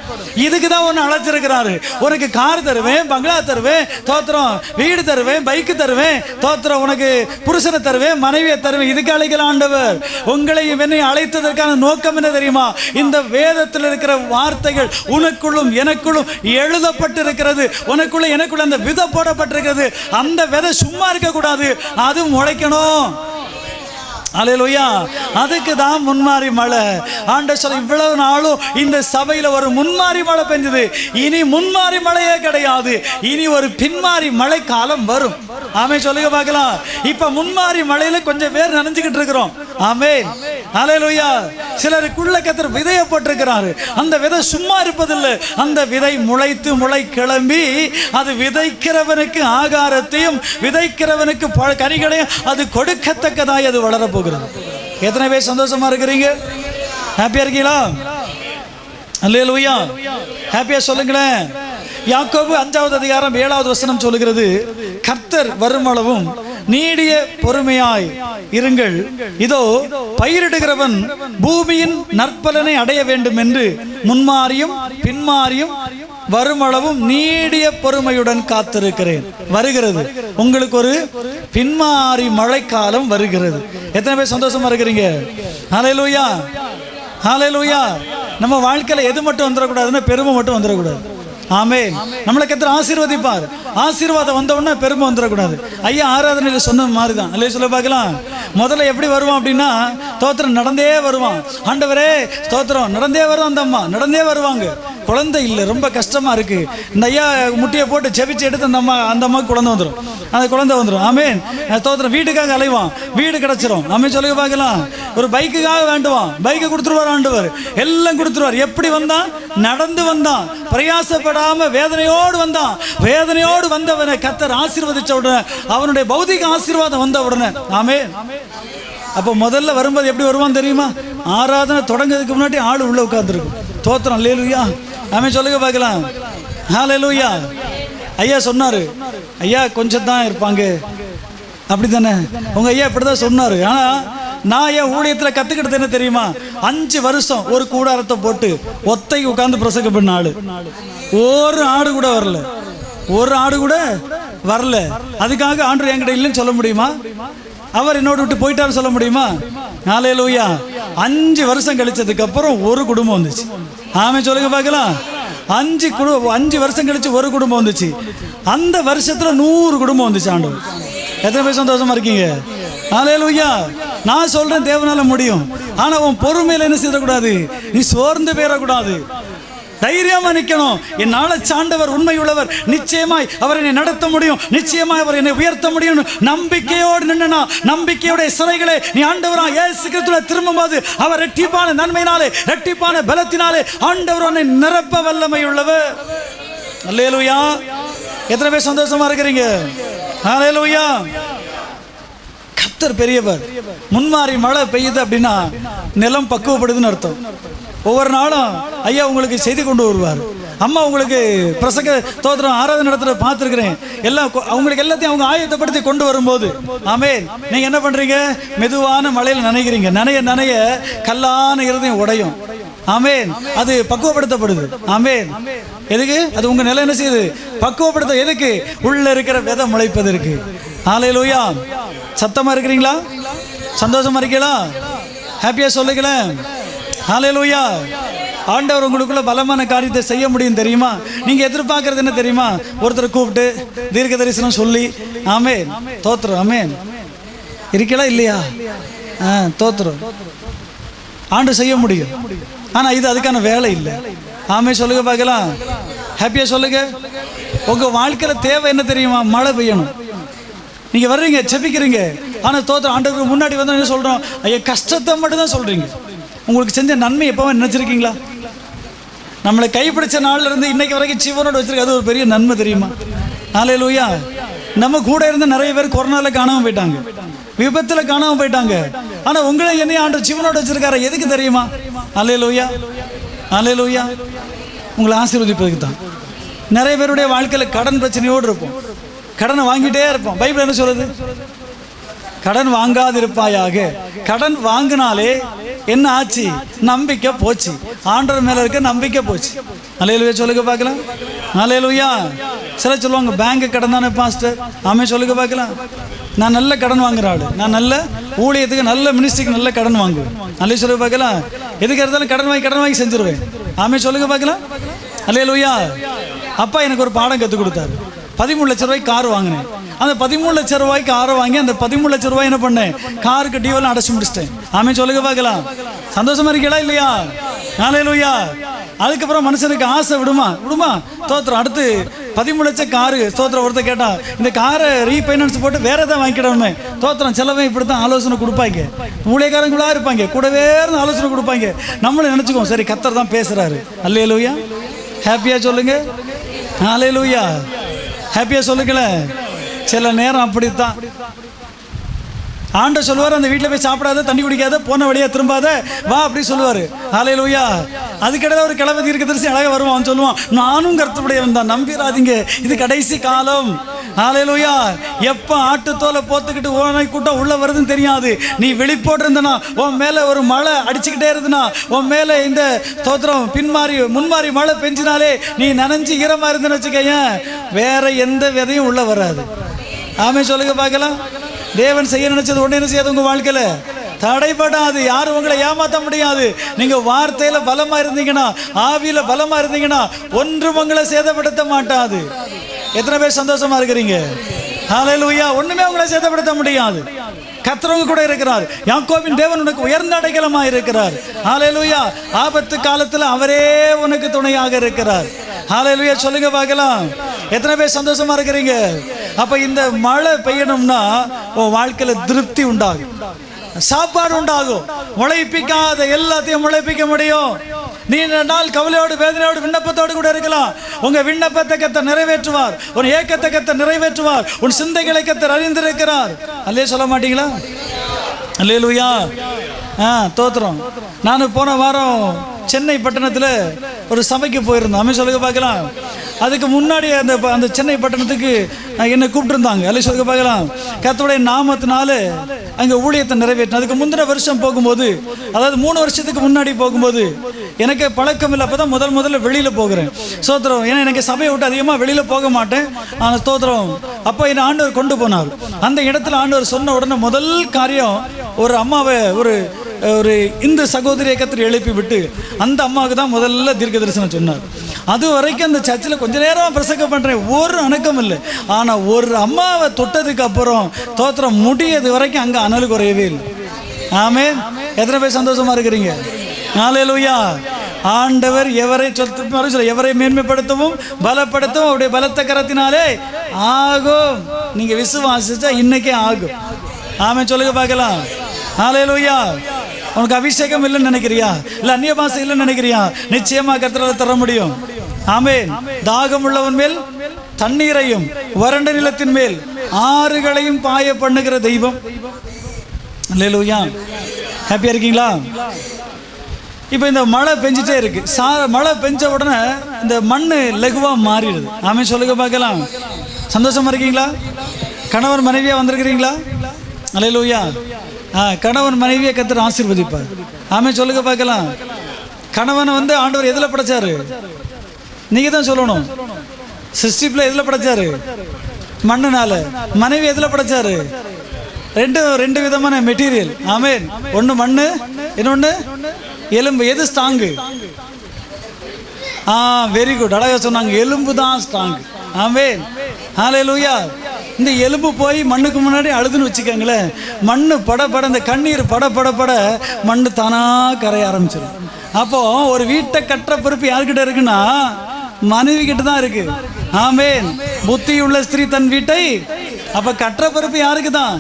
A: இதுக்கு தான் ஒன்று அழைச்சிருக்கிறாரு. உனக்கு கார் தருவேன், பங்களா தருவேன், தோத்திரம், வீடு தருவேன், பைக்கு தருவேன், தோத்திரம், உனக்கு புருஷனை தருவேன், மனைவியை தருவேன். இதுக்கு அழைக்கல ஆண்டவர். உங்களை என்னை அழைத்ததற்கான நோக்கம் என்ன தெரியுமா? இந்த வேதத்தில் இருக்கிற வார்த்தைகள் உனக்குள்ளும் எனக்குள்ளும் எழுதப்பட்டிருக்கிறது. உனக்குள்ள எனக்குள்ள அந்த விதை போடப்பட்டிருக்கிறது. அந்த விதை சும்மா இருக்கக்கூடாது, அது முளைக்கணும். அல்லேலூயா. அதுக்கு தான் முன்மாறி மழை. ஆண்டவர் சொல்ல இவ்வளவு நாளும் இந்த சபையில் ஒரு முன்மாறி மழை பெஞ்சது. இனி முன்மாறி மழையே கிடையாது, இனி ஒரு பின்மாறி மழை காலம் வரும். ஆமென் சொல்லுங்க பார்க்கலாம். இப்ப முன்மாறி மழையில கொஞ்சம் பேர் நனைஞ்சுக்கிட்டு இருக்கிறோம். ஆமென். அல்லேலூயா. சிலருக்குள்ள கர்த்தர் விதையை போட்டிருக்கிறாரு. அந்த விதை சும்மா இருப்பதில்லை. அந்த விதை முளைத்து முளை கிளம்பி அது விதைக்கிறவனுக்கு ஆகாரத்தையும் விதைக்கிறவனுக்கு கனிகளையும் அது கொடுக்கத்தக்கதாய் அது வளரப்போகுது. எத்தனை பேர் சந்தோஷமா இருக்கிறீங்க? ஹாப்பியா இருக்கீங்களா? அல்லேலூயா. ஹாப்பியா சொல்லுங்களேன். யாக்கோபு 5வது அதிகாரம் 7வது வசனம் சொல்லுகிறது, கர்த்தர் வருமளவும் நீடிய பொறுமையாய் இருங்கள். இதோ பயிரிடுகிறவன் பூமியின் நற்பலனை அடைய வேண்டும் என்று முன்மாறியும் பின்மாறியும் வருமளவும் நீடிய பொறுமையுடன் காத்திருக்கிறேன். வருகிறது, உங்களுக்கு ஒரு பின்மாறி மழைக்காலம் வருகிறது. எத்தனை பேர் சந்தோஷமா இருக்கிறீங்க? ஹல்லேலூயா, ஹல்லேலூயா. நம்ம வாழ்க்கையில எது மட்டும் வந்துடக்கூடாதுன்னா பெருமை மட்டும் வந்துடக்கூடாது. ஆமென். நம்மளை கர்த்தர் ஆசீர்வதிப்பார். ஆசீர்வாதம் வந்த உடனே பெருமை வந்துடக்கூடாது. ஐயா ஆராதனையில் சொன்ன மாதிரி தான் அல்லே சொல்ல பார்க்கலாம். முதல்ல எப்படி வருவான் அப்படின்னா ஸ்தோத்திரம் நடந்தே வருவான். ஆண்டவரே ஸ்தோத்திரம் நடந்தே வரும். அந்த அம்மா நடந்தே வருவாங்க. குழந்தை இல்லை, ரொம்ப கஷ்டமா இருக்கு. இந்த ஐயா முட்டியை போட்டு செபிச்சு எடுத்து அந்த அம்மாவுக்கு குழந்தை வந்துடும். அந்த குழந்தை வந்துடும். ஆமென். ஸ்தோத்திரம். வீட்டுக்காக அலைவான், வீடு கிடைச்சிரும். ஆமென் சொல்லுங்க பார்க்கலாம். ஒரு பைக்குக்காக வேண்டுவான், பைக்கை கொடுத்துருவார் ஆண்டவர், எல்லாம் கொடுத்துருவார். எப்படி வந்தான்? நடந்து வந்தான், பிரயாசப்படாம வேதனையோடு வந்தான். வேதனையோடு வந்தவனை கர்த்தர் ஆசீர்வதிச்ச உடனே அவனுடைய பௌதிக ஆசீர்வாதம் வந்த உடனே ஆமென். அப்போ முதல்ல வரும்போது எப்படி வருவான் தெரியுமா? ஆராதனை தொடங்குறதுக்கு முன்னாடி ஆள் உள்ள உட்கார்ந்துருக்கும். ஸ்தோத்திரம். அல்லேலூயா. ஆமென் சொல்லுங்க பார்க்கலாம். ஹல்லேலூயா. ஐயா சொன்னாரு, ஐயா கொஞ்சம் தான் இருப்பாங்க அப்படி தானே உங்க ஐயா இப்படிதான் சொன்னாரு. ஆனா நான் என் ஊழியத்தில் கத்துக்கிட்டது என்ன தெரியுமா? 5 வருஷம் ஒரு கூடாரத்தை போட்டு ஒத்தைக்கு உட்கார்ந்து பிரசங்கம் பண்ண ஆளு. ஒரு ஆடு கூட வரல, ஒரு ஆடு கூட வரல. அதுக்காக ஆண்டவர் என்கிட்ட இல்லைன்னு சொல்ல முடியுமா? அவர் என்னோட விட்டு போயிட்டாரு சொல்ல முடியுமா? ஹல்லேலூயா. 5 வருஷம் கழிச்சதுக்கு அப்புறம் ஒரு குடும்பம் வந்துச்சு. ஆமென் சொல்லுங்க பார்க்கலாம். 5 வருஷம் கழிச்சு ஒரு குடும்பம் வந்துச்சு. அந்த வருஷத்துல 100 குடும்பம் வந்துச்சு. ஆண்டவர். எத்தனை பேர் சந்தோஷமா இருக்கீங்க? ஹல்லேலூயா. நான் சொல்றேன் தேவனால முடியும். ஆனா உன் பொறுமையில என்ன செய்யக்கூடாது? நீ சோர்ந்து போயிடக்கூடாது. தைரியமா நிக்கணும். என்னால சாண்டவர் உண்மை உள்ளவர், நிச்சயமாய் அவர் என்னை நடத்த முடியும், நிச்சயமாய் அவர் என்னை உயர்த்த முடியும். நம்பிக்கையோடு நின்னா, நம்பிக்கையோட சிறைகளை நீ ஆண்டவரா இயேசு கிறிஸ்துவில திரும்பும்போது அவர் இரட்டிப்பான நன்மையினாலே இரட்டிப்பான பலத்தினாலே ஆண்டவர் உன்னை நிரப்ப வல்லமை உள்ளவர். அல்லேலூயா. எத்தனை பேர் சந்தோஷமா இருக்கிறீங்க? ஹல்லேலூயா. கர்த்தர் பெரியவர். முன்மாறி மழை பெய்யுது அப்படின்னா நிலம் பக்குவப்படுதுன்னு அர்த்தம். ஒவ்வொரு நாளும் ஐயா உங்களுக்கு செய்தி கொண்டு வருவார். அம்மா உங்களுக்கு பிரசங்க ஸ்தோத்திரம் ஆராதனை நடத்துகிற பார்த்துருக்கிறேன். எல்லாம் அவங்களுக்கு எல்லாத்தையும் அவங்க ஆயத்தப்படுத்தி கொண்டு வரும்போது ஆமென் நீங்க என்ன பண்றீங்க? மெதுவான மழையில் நனைகிறீங்க. நனைய நனைய கல்லான இருதயம் உடையும். ஆமென். அது பக்குவப்படுத்தப்படுது. ஆமென். எதுக்கு? அது உங்க நிலை என்ன செய்யுது? பக்குவப்படுத்த. எதுக்கு? உள்ள இருக்கிற விதை முளைப்பதற்கு. ஹல்லேலூயா. சத்தமா இருக்கிறீங்களா? சந்தோஷமா இருக்கீங்களா? ஹாப்பியா சொல்லுங்களேன். ஹல்லேலூயா. ஆண்டவர் உங்களுக்குள்ள பலமான காரியத்தை செய்ய முடியும் தெரியுமா? நீங்க எதிர்பார்க்கறது என்ன தெரியுமா? ஒருத்தர் கூப்பிட்டு தீர்க்க தரிசனம் சொல்லி ஆமென் தோத்திரம். ஆமென். இருக்கலா இல்லையா? தோத்திரம். ஆண்டு செய்ய முடியும். ஆனா இது அதுக்கான வேலை இல்லை. ஆமென் சொல்லுங்க பார்க்கலாம். ஹாப்பியா சொல்லுங்க. உங்க வாழ்க்கையில தேவை என்ன தெரியுமா? மழை பெய்யணும். நீங்க வர்றீங்க, செபிக்கிறீங்க, ஆனா தோத்திரம் ஆண்டவருக்கு முன்னாடி வந்து என்ன சொல்றோம்? ஐயா கஷ்டத்தை மட்டும் தான் சொல்றீங்க. உங்களுக்கு செஞ்ச நன்மை எப்பவும் நினைச்சிருக்கீங்களா? நம்மளை கைப்பிடிச்ச நாள்ல இருந்து இன்னைக்கு வரைக்கும் ஜீவனோடு வச்சிருக்க, அது ஒரு பெரிய நன்மை தெரியுமா? ஹல்லேலூயா. நம்ம கூட இருந்த நிறைய பேர் கொரோனால காணாம போயிட்டாங்க, விபத்துல காணாம போயிட்டாங்க. ஆனா உங்களை என்னைய ஆண்டவர் ஜீவனோடு வச்சிருக்காரு. எதுக்கு தெரியுமா? ஹல்லேலூயா. ஹல்லேலூயா. உங்களை ஆசீர்வதிப்பதுக்கு தான். நிறைய பேருடைய வாழ்க்கையில கடன் பிரச்சனையோடு இருப்போம், கடனை வாங்கிட்டே இருப்போம். பைபிள் என்ன சொல்லுது? கடன் வாங்காதிருப்பாயாக. கடன் வாங்கினாலே என்ன ஆச்சு? நம்பிக்கை போச்சு. ஆண்டவர் மேல இருக்க நம்பிக்கை போச்சு. ஹல்லேலூயா சொல்லுங்க பார்க்கலாம். ஹல்லேலூயா. சில சொல்லுவாங்க பேங்க் கடன் தானே பாஸ்டர். ஆமென் சொல்லுங்க பார்க்கலாம். நான் நல்ல கடன் வாங்குற ஆளு, நான் நல்ல ஊழியத்துக்கு நல்ல மினிஸ்ட்ரிக்கு நல்ல கடன் வாங்குவேன். நல்ல சொல்லுங்க பார்க்கலாம். எதுக்கு இருந்தாலும் கடன் வாங்கி செஞ்சிருவேன். ஆமென் சொல்லுங்க பார்க்கலாம். ஹல்லேலூயா. அப்பா எனக்கு ஒரு பாடம் கற்றுக் கொடுத்தாரு. 13 லட்சம் ரூபாய்க்கு கார் வாங்கினேன். அந்த 13 லட்சம் ரூபாய்க்கு காரை வாங்கி அந்த 13 லட்சம் ரூபாய் என்ன பண்ணேன்? காருக்கு டியூவெல்லாம் அடைச்சு முடிச்சிட்டேன். ஆமென் சொல்லுங்க பார்க்கலாம். சந்தோஷமா இருக்கீங்களா இல்லையா? ஹல்லேலூயா. அதுக்கப்புறம் மனுஷனுக்கு ஆசை விடுமா? தோத்திரம். அடுத்து 13 லட்சம் காரு. தோத்திரம். ஒருத்தர் கேட்டா இந்த காரை ரீஃபைனான்ஸ் போட்டு வேற எதாவது வாங்கிக்கிடணுமே. தோத்திரம். செலவை இப்படித்தான் ஆலோசனை கொடுப்பாங்க. ஊழியக்காரங்களா இருப்பாங்க, கூடவே இருந்து ஆலோசனை கொடுப்பாங்க. நம்மளும் நினைச்சுக்கோம் சரி கர்த்தர் தான் பேசுறாரு. ஹல்லேலூயா. ஹாப்பியா சொல்லுங்க. ஹல்லேலூயா. ஹாப்பியா சொல்லுங்களேன். சில நேரம் அப்படித்தான் ஆண்டவர் சொல்லுவார், அந்த வீட்டில் போய் சாப்பிடாத, தண்ணி குடிக்காத, போன வழியா திரும்பாத, வா அப்படி சொல்லுவார். ஹல்லேலூயா. அதுக்கிடையில ஒரு கிழமை தீர்க்கதரிசி அழகாக வருவான். அவன் சொல்லுவான், நானும் கர்த்தருடையவன் தான், நம்பிராதீங்க, இது கடைசி காலம். ஹல்லேலூயா. எப்போ ஆட்டுத்தோலை போத்துக்கிட்டு ஓனை கூட்டம் உள்ள வருதுன்னு தெரியாது. நீ வெளிப்போட்டு இருந்தனா, உன் மேலே ஒரு மழை அடிச்சுக்கிட்டே இருந்தனா, உன் மேலே இந்த தோத்திரம் முன்மாறி மழை பெஞ்சினாலே நீ நனைஞ்சு ஈரமாக இருந்துன்னு வச்சுக்கேன், வேற எந்த விதையும் உள்ள வராது. ஆமென் சொல்லுங்க பார்க்கலாம். தேவன் செய்ய நினைச்சது ஒண்ணு என்ன செய்யாது? உங்க வாழ்க்கையில தடைபடாது. யாரும் உங்களை ஏமாற்ற முடியாது. நீங்க வார்த்தையில பலமா இருந்தீங்கன்னா, ஆவியில பலமா இருந்தீங்கன்னா ஒன்றும் உங்களை சேதப்படுத்த மாட்டாது. எத்தனை பேர் சந்தோஷமா இருக்கிறீங்க? ஹல்லேலூயா. ஒண்ணுமே உங்களை சேதப்படுத்த முடியாது. கர்த்தர் கூட இருக்கிறார். யாக்கோபின் தேவன் உனக்கு உயர்ந்த அடைக்கலமா இருக்கிறார். ஹல்லேலூயா. ஆபத்து காலத்துல அவரே உனக்கு துணையாக இருக்கிறார். ஹல்லேலூயா சொல்லுங்க பார்க்கலாம். எத்தனை பேர் சந்தோஷமா இருக்கிறீங்க? அப்ப இந்த மழை பெய்யணும்னா உன் வாழ்க்கையில திருப்தி உண்டாகும், சாப்பாடு உண்டாகும். முளைப்பிக்காத எல்லாத்தையும் முளைப்பிக்க முடியும். நீண்ட நாள் கவலையோடு வேதனையோடு விண்ணப்பத்தோடு கூட இருக்கலாம். உங்க விண்ணப்பத்தை கர்த்தர் நிறைவேற்றுவார். உன் ஏக்கத்தை கர்த்தர் நிறைவேற்றுவார். உன் சிந்தைகளை கர்த்தர் அறிந்திருக்கிறார். அல்லே சொல்ல மாட்டீங்களா? அல்லேலூயா. தோத்திரம். நான் போன வாரம் சென்னை பட்டணத்தில் ஒரு சபைக்கு போயிருந்தோம். ஆமென் சொல்லுங்க பார்க்கலாம். அதுக்கு முன்னாடி அந்த சென்னை பட்டணத்துக்கு என்னை கூப்பிட்டுருந்தாங்க. அல்ல சொல்லுங்க பார்க்கலாம். கர்த்தருடைய நாமத்தினால அங்கே ஊழியத்தை நிறைவேற்றின. அதுக்கு முந்தின வருஷம் போகும்போது, அதாவது 3 வருஷத்துக்கு முன்னாடி போகும்போது எனக்கு பழக்கம் இல்லை. அப்போ தான் முதல்ல வெளியில் போகிறேன். ஸ்தோத்திரம். ஏன்னா எனக்கு சபையை விட்டு அதிகமாக வெளியில் போக மாட்டேன். ஆனால் ஸ்தோத்திரம். அப்போ என்னை ஆண்டவர் கொண்டு போனார். அந்த இடத்துல ஆண்டவர் சொன்ன உடனே முதல் காரியம், ஒரு அம்மாவை ஒரு இந்து சகோதரியை கர்த்தர் எழுப்பி விட்டு அந்த அம்மாவுக்கு தான் முதல்ல தீர்க்க தரிசனம் சொன்னார். அது வரைக்கும் அந்த சர்ச்சில் கொஞ்ச நேரம் பிரசங்கம் பண்ணுறேன், ஒரு அணக்கம் இல்லை. ஆனால் ஒரு அம்மாவை தொட்டதுக்கு அப்புறம் தோத்திரம் முடியது வரைக்கும் அங்கே அனல் குறையவே இல்லை. ஆமென். எத்தனை பேர் சந்தோஷமா இருக்கிறீங்க? ஹல்லேலூயா. ஆண்டவர் எவரை மேன்மைப்படுத்தவும் பலப்படுத்தவும் அவருடைய பலத்த கரத்தினாலே ஆகும். நீங்க விசுவாசிச்சா இன்னைக்கே ஆகும். ஆமென் சொல்லுங்க பார்க்கலாம். ஹல்லேலூயா. உனக்கு அபிஷேகம் இல்லைன்னு நினைக்கிறியா? இல்லை அந்நிய பாஷை இல்லைன்னு நினைக்கிறியா? நிச்சயமா கர்த்தரால் தர முடியும். ஆமென். தாகம் உள்ளவன் மேல் தண்ணீரையும் வறண்ட நிலத்தின் மேல் ஆறுகளையும் பாய பண்ணுகிற தெய்வம். அல்லேலூயா. ஹாப்பியா இருக்கீங்களா? இப்போ இந்த மழை பெஞ்சிட்டே இருக்கு. மழை பெஞ்ச உடனே இந்த மண் லகுவா மாறிடுது. ஆமென் சொல்லுங்க பார்க்கலாம். சந்தோஷமா இருக்கீங்களா? கணவன் மனைவியா வந்திருக்கிறீங்களா? அல்லேலூயா. கணவன் மனைவியை கர்த்தர் ஆசீர்வதிப்பார். ஆமென் சொல்லுங்க பார்க்கலாம். கணவனை வந்து ஆண்டவர் எதில் படைச்சாரு? நீங்கள் தான் சொல்லணும். சிருஷ்டிப்பில் எதில் படைச்சாரு? மண்ணுனால. மனைவி எதில் படைச்சாரு? ரெண்டு விதமான மெட்டீரியல். ஆமேன். ஒன்று மண்ணு, இன்னொன்று எலும்பு. எது ஸ்ட்ராங்கு? Very good. அழகா சொன்னாங்க, எலும்பு தான் ஸ்ட்ராங். ஆமேன். ஹல்லேலூயா. இந்த எலும்பு போய் மண்ணுக்கு முன்னாடி அழுதுன்னு வச்சுக்கோங்களேன், மண்ணு பட இந்த கண்ணீர் பட மண்ணு தானா கரைய ஆரம்பிச்சிடும். அப்போ ஒரு வீட்டை கட்டுற பொறுப்பு யாருக்கிட்ட இருக்குன்னா மனைவி கிட்ட தான் இருக்கு. ஆமேன். புத்தி உள்ள ஸ்திரீ தன் வீட்டை. அப்ப கட்டுற பொறுப்பு யாருக்கு தான்?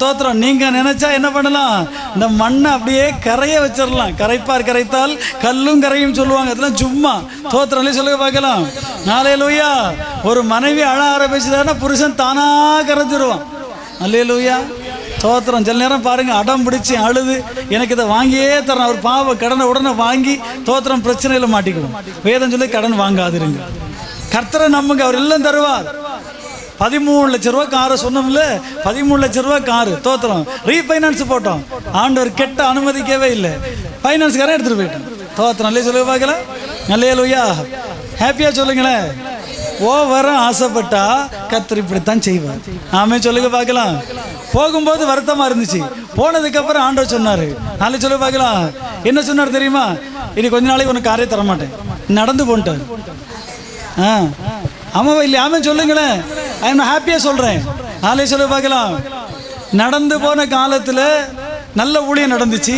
A: தோத்திரம். நீங்க நினைச்சா என்ன பண்ணலாம்? இந்த மண்ணை அப்படியே கரைய வச்சிடலாம். கரைத்தால் கல்லும் கரையும் சொல்லுவாங்க. அதெல்லாம் சும்மா தோத்திரம் சொல்லுங்க பார்க்கலாம். ஹல்லேலூயா. ஒரு மனைவி அழ ஆரம்பிச்சுதான்னா புருஷன் தானா கரைஞ்சிருவான். ஹல்லேலூயா. தோத்திரம். சில நேரம் பாருங்க, அடம் பிடிச்சி அழுது எனக்கு இதை வாங்கியே தரேன், ஒரு பாவ கடனை உடனே வாங்கி தோத்திரம் பிரச்சனையில் மாட்டிக்கணும். வேதம் சொல்லி கடன் வாங்காதிருங்க. கர்த்தரை நம்புங்க, அவர் எல்லாம் தருவார். 13 லட்ச ரூபா காரை சொன்னோம்ல, 13 லட்ச ரூபா காரு. தோத்திரம். ரீஃபைனான்ஸ் போட்டோம். ஆண்டவர் கெட்ட அனுமதிக்கவே இல்லை. ஃபைனான்ஸ்காரன் எடுத்துட்டு போயிட்டோம். தோத்திரம். நல்லே சொல்லுங்க பார்க்கலாம். ஹல்லேலூயா. ஹாப்பியா சொல்லுங்களேன். ஓவரா ஆசைப்பட்டா கர்த்தர் இப்படித்தான் செய்வார். ஆமே சொல்லுங்க பார்க்கலாம். போகும்போது வருத்தமா இருந்துச்சு, போனதுக்கு அப்புறம் ஆண்டவர் சொன்னாரு. நாளைக்கு சொல்லுங்க பார்க்கலாம். என்ன சொன்னார் தெரியுமா? இனி கொஞ்ச நாளைக்கு உனக்கு காரே தர மாட்டேன், நடந்து போன்ட்டார். ஆமாவா இல்லையா? ஆமே சொல்லுங்களேன். நான் ஹாப்பியா சொல்றேன். நாளைக்கு சொல்லுங்க பார்க்கலாம். நடந்து போன காலத்துல நல்ல ஊழியம் நடந்துச்சு.